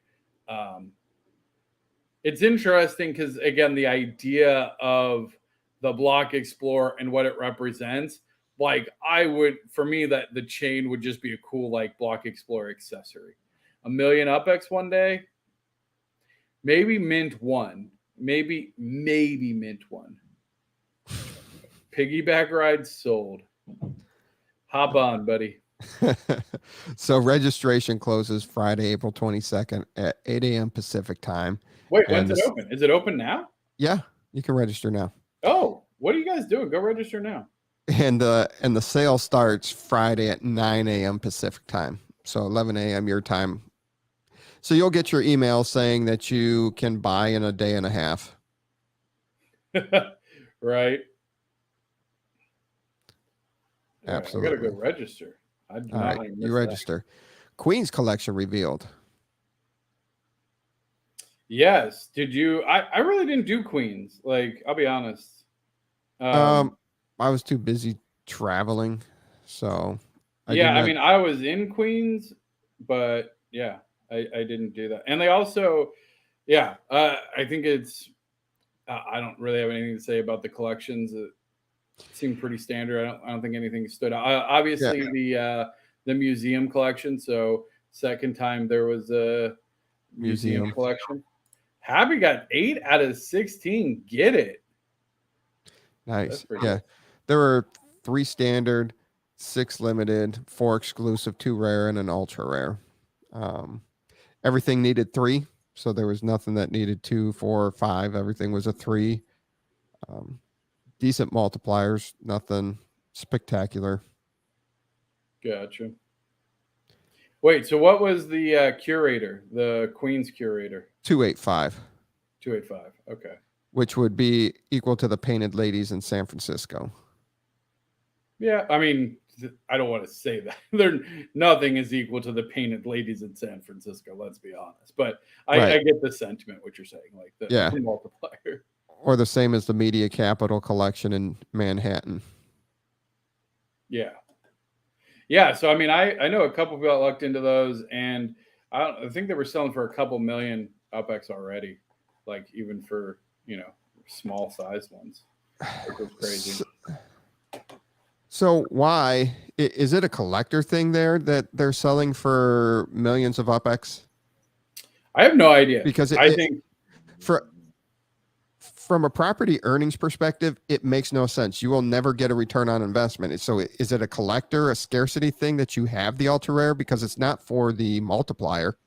It's interesting because again, the idea of the block explorer and what it represents, like for me, that the chain would just be a cool like block explorer accessory. 1 million UPX one day, maybe mint one, maybe mint one. Piggyback ride sold. Hop on, buddy. So registration closes Friday, April 22nd at 8 a.m. Pacific time. Wait, when's it open? Is it open now? Yeah, you can register now. Oh, what are you guys doing? Go register now. And the sale starts Friday at 9 a.m. Pacific time. So 11 a.m. your time. So you'll get your email saying that you can buy in a day and a half. Right. Absolutely. I gotta go register. All right, you register. Queen's collection revealed. Yes. Did you? I really didn't do Queens. Like, I'll be honest. I was too busy traveling, so I mean, I was in Queens, but yeah, I didn't do that. And they also, I think it's. I don't really have anything to say about the collections. It seemed pretty standard. I don't think anything stood out. Obviously, the museum collection. So second time there was a museum collection. Happy got 8 out of 16. Get it. Nice. Yeah. There were 3 standard, 6 limited, 4 exclusive, 2 rare, and an ultra rare. Everything needed 3. So there was nothing that needed 2, 4, or 5. Everything was a 3. Decent multipliers, nothing spectacular. Gotcha. Wait, so what was the curator, the Queen's curator? 285. 285. Okay. Which would be equal to the Painted Ladies in San Francisco. Yeah, I mean, I don't want to say that. Nothing is equal to the Painted Ladies in San Francisco, let's be honest. But I get the sentiment, what you're saying, like the multiplier. Or the same as the Media Capital collection in Manhattan. Yeah. Yeah, so I mean, I know a couple people that looked into those, and I think they were selling for a couple million UPX already, like even for small size ones. It was crazy. So why is it a collector thing there that they're selling for millions of UPX? I have no idea because I think from a property earnings perspective, it makes no sense. You will never get a return on investment. So is it a collector, a scarcity thing that you have the ultra rare because it's not for the multiplier?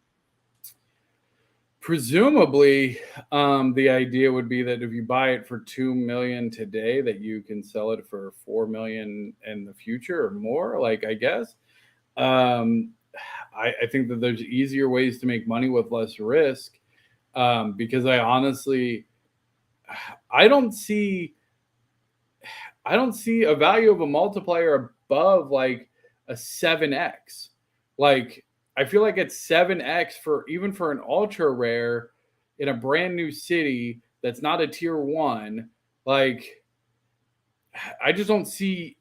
Presumably, the idea would be that if you buy it for $2 million today, that you can sell it for $4 million in the future or more. Like, I guess, I think that there's easier ways to make money with less risk, because I honestly, I don't see I don't see a value of a multiplier above like a 7x. Like I feel like it's 7x for even for an ultra rare in a brand new city that's not a tier 1. Like I just don't see,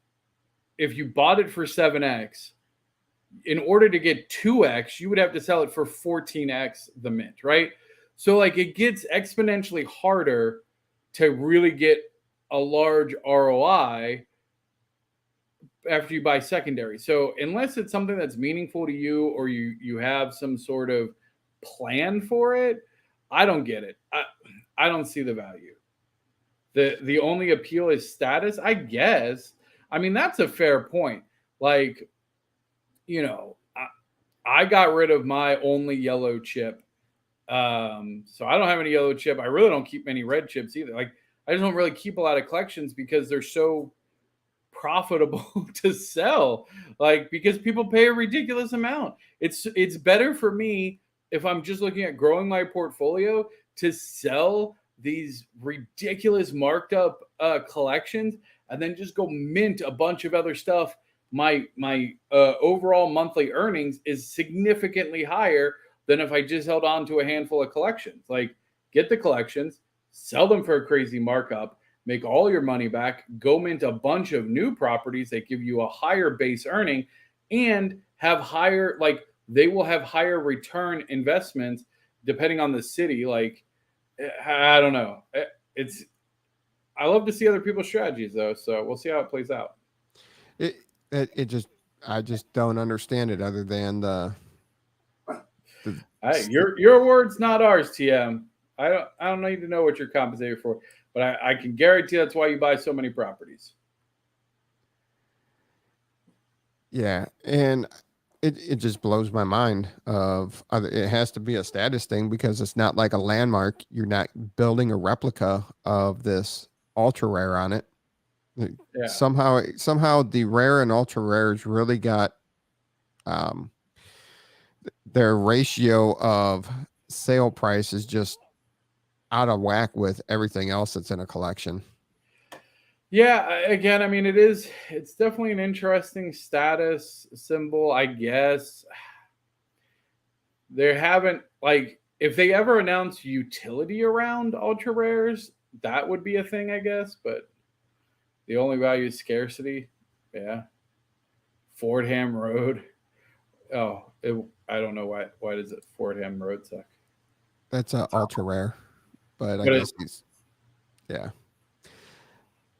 if you bought it for 7x, in order to get 2x, you would have to sell it for 14x the mint, right? So like it gets exponentially harder to really get a large ROI after you buy secondary. So unless it's something that's meaningful to you, or you have some sort of plan for it, I don't get it. I don't see the value. The only appeal is status, I guess. I mean, that's a fair point. Like, you know, I got rid of my only yellow chip. So I don't have any yellow chip. I really don't keep many red chips either. Like, I just don't really keep a lot of collections because they're so profitable to sell. Like, because people pay a ridiculous amount. It's better for me, if I'm just looking at growing my portfolio, to sell these ridiculous marked up collections and then just go mint a bunch of other stuff. My overall monthly earnings is significantly higher than if I just held on to a handful of collections. Like, get the collections, sell them for a crazy markup, make all your money back, go mint a bunch of new properties that give you a higher base earning, and have higher, like, they will have higher return investments depending on the city. Like, I don't know. I love to see other people's strategies though, so we'll see how it plays out. I just don't understand it, other than the Hey, your words, not ours, TM. I don't need to know what you're compensated for, but I can guarantee that's why you buy so many properties. Yeah, and it just blows my mind. It has to be a status thing, because it's not like a landmark. You're not building a replica of this ultra rare on it. Yeah. Somehow the rare and ultra rares really got their ratio of sale price is just out of whack with everything else that's in a collection. Yeah, again, I mean, it's definitely an interesting status symbol, I guess. They haven't, like, if they ever announce utility around ultra rares, that would be a thing, I guess, but the only value is scarcity. Yeah. Fordham Road. Oh, I don't know why does it Fordham Road suck? That's a ultra rare, but I guess yeah.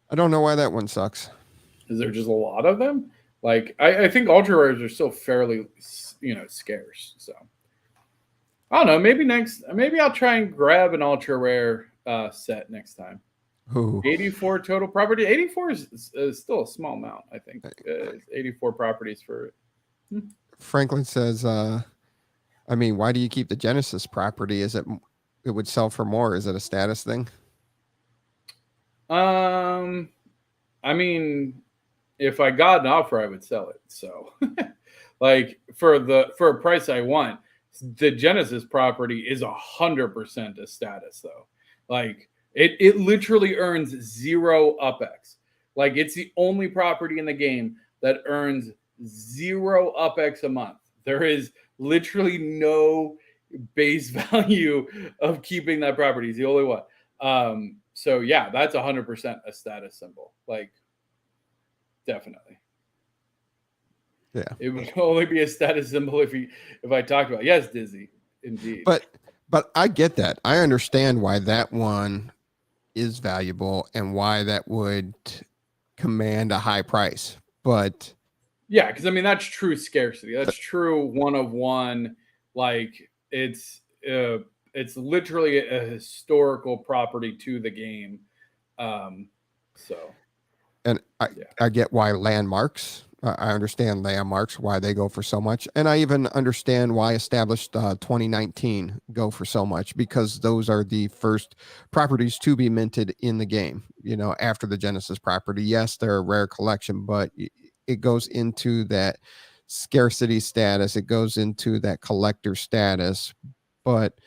I don't know why that one sucks. Is there just a lot of them? Like, I think ultra rares are still fairly, scarce. So I don't know. Maybe I'll try and grab an ultra rare set next time. Ooh. 84 total property. 84 is still a small amount, I think. 84 properties for it. Franklin says, I mean, why do you keep the Genesis property? It would sell for more? Is it a status thing? I mean, if I got an offer, I would sell it. So, like, for a price I want, the Genesis property is 100% a status, though. Like, it literally earns 0 UPX. Like, it's the only property in the game that earns 0 UPX a month. There is literally no base value of keeping that property. It's the only one. So yeah, that's 100% a status symbol. Like, definitely. Yeah. It would only be a status symbol if I talked about it. Yes, Dizzy, indeed. But I get that. I understand why that one is valuable and why that would command a high price. But yeah, because I mean, that's true scarcity. That's true one of one. Like, it's literally a historical property to the game. And I get why landmarks. I understand landmarks, why they go for so much. And I even understand why established 2019 go for so much, because those are the first properties to be minted in the game, after the Genesis property. Yes, they're a rare collection, but it goes into that scarcity status. It goes into that collector status. But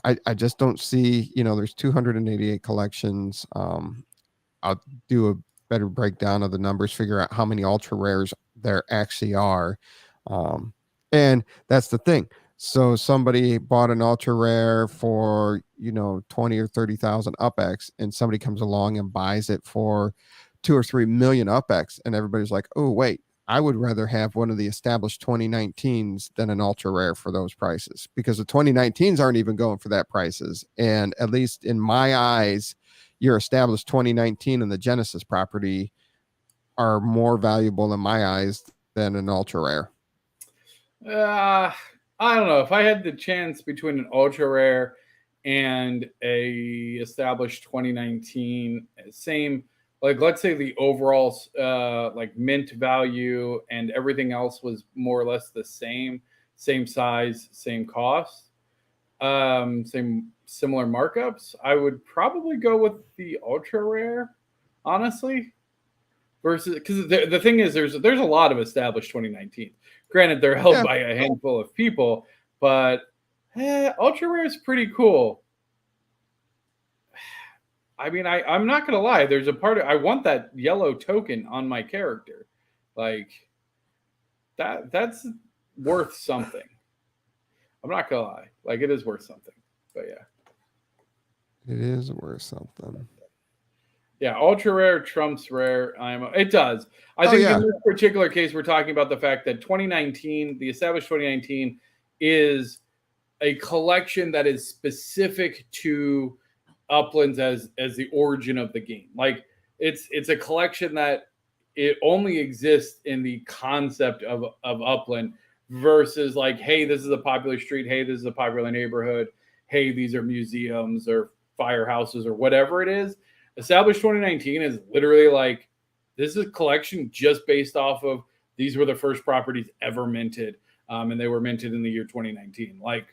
I just don't see, there's 288 collections. I'll do better breakdown of the numbers, figure out how many ultra rares there actually are. And that's the thing. So somebody bought an ultra rare for, 20 or 30,000 UPX, and somebody comes along and buys it for 2 or 3 million UPX. And everybody's like, oh, wait, I would rather have one of the established 2019s than an ultra rare for those prices, because the 2019s aren't even going for that prices. And at least in my eyes, your established 2019 and the Genesis property are more valuable in my eyes than an ultra rare. I don't know. If I had the chance between an ultra rare and a established 2019, same, like, let's say the overall like mint value and everything else was more or less the same size, same cost, same similar markups, I would probably go with the ultra rare, honestly. Versus, because the thing is, there's a lot of established 2019. Granted, they're held by a handful of people, but ultra rare is pretty cool. I mean, I'm not gonna lie. There's a part of, I want that yellow token on my character, like that's worth something. I'm not gonna lie, like it is worth something. But yeah, it is worth something. Yeah, ultra rare trumps rare IMO. It does. I think in this particular case, we're talking about the fact that 2019, the established 2019, is a collection that is specific to Uplands as the origin of the game. Like it's a collection that it only exists in the concept of Upland, versus like, hey, this is a popular street. Hey, this is a popular neighborhood. Hey, these are museums or firehouses or whatever it is. Established 2019 is literally like, this is a collection just based off of, these were the first properties ever minted, and they were minted in the year 2019. Like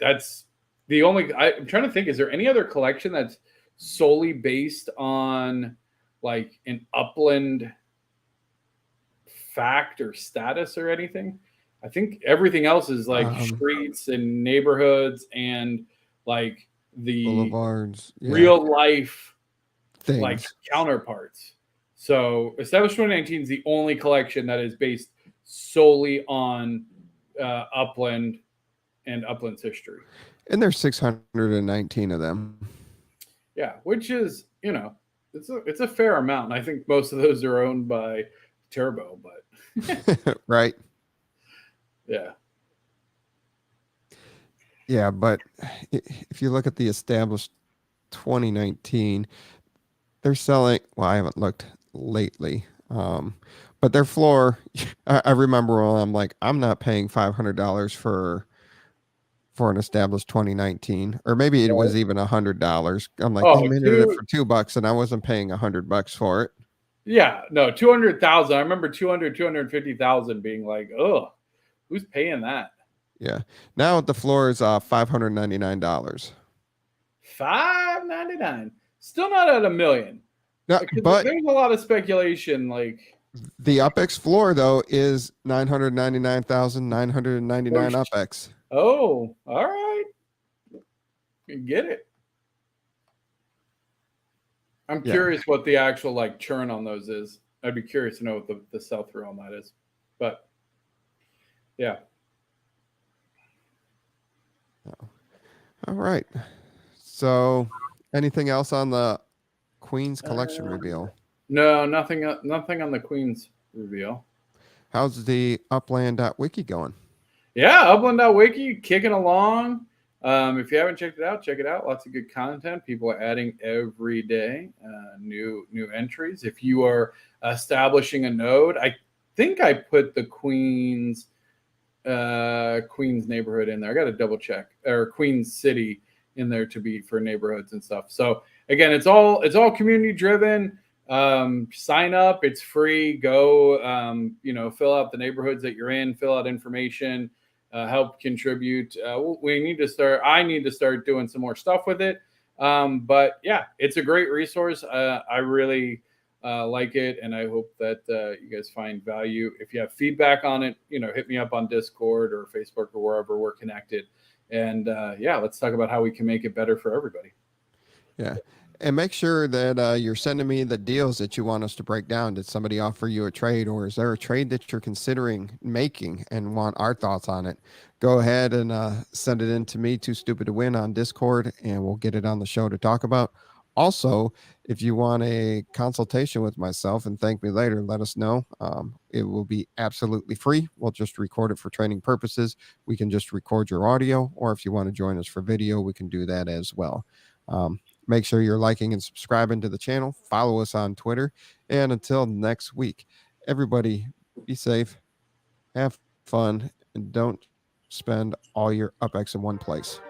that's the only, I'm trying to think, is there any other collection that's solely based on like an Upland fact or status or anything? I think everything else is like streets and neighborhoods and like the boulevards, real life things, like counterparts. So established 2019 is the only collection that is based solely on Upland and Upland's history. And there's 619 of them. Yeah, which is, it's a fair amount. I think most of those are owned by Turbo, but right. Yeah. Yeah, but if you look at the established 2019, they're selling, well, I haven't looked lately, but their floor, I remember when I'm like, I'm not paying $500 for an established 2019, or maybe it was even $100. I'm like, they minted it for $2 and I wasn't paying $100 for it. Yeah, no, 200,000. I remember 250,000 being like, oh, who's paying that? Yeah. Now the floor is $599. $599. Still not at $1 million. No, but there's a lot of speculation. Like the UPX floor though is 999,999 UPX. Oh, all right. Get it. I'm curious what the actual like churn on those is. I'd be curious to know what the sell through on that is. But yeah. All right. So anything else on the Queen's collection reveal? No, nothing on the Queen's reveal. How's the Upland.wiki going? Yeah, Upland.wiki kicking along. If you haven't checked it out, check it out. Lots of good content. People are adding every day new entries. If you are establishing a node, I think I put the Queen's neighborhood in there. I got to double check, or Queen's City in there to be for neighborhoods and stuff. So again, it's all community driven. Sign up, it's free. Go, fill out the neighborhoods that you're in, fill out information, help contribute. I need to start doing some more stuff with it. But yeah, it's a great resource. I really like it, and I hope that you guys find value. If you have feedback on it, hit me up on Discord or Facebook or wherever we're connected. And let's talk about how we can make it better for everybody. Yeah. And make sure that you're sending me the deals that you want us to break down. Did somebody offer you a trade, or is there a trade that you're considering making and want our thoughts on it? Go ahead and send it in to me, Too Stupid to Win, on Discord, and we'll get it on the show to talk about. Also, if you want a consultation with myself and thank me later, let us know. It will be absolutely free. We'll just record it for training purposes. We can just record your audio, or if you want to join us for video, we can do that as well. Make sure you're liking and subscribing to the channel. Follow us on Twitter. And until next week, everybody be safe, have fun, and don't spend all your UPX in one place.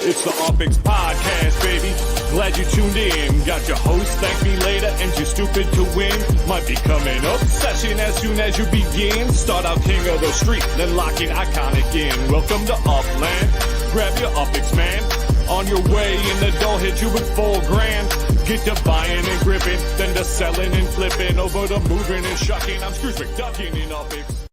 It's the UPX Podcast, baby. Glad you tuned in. Got your host, Thank Me Later, and Too Stupid to Win. Might be coming up. Session as soon as you begin. Start out king of the street, then lock in iconic in. Welcome to Upland. Grab your UPX, man. On your way in the door, hit you with $4,000. Get to buying and gripping, then to selling and flipping. Over to moving and shucking. I'm Scrooge McDuckin' in UPX.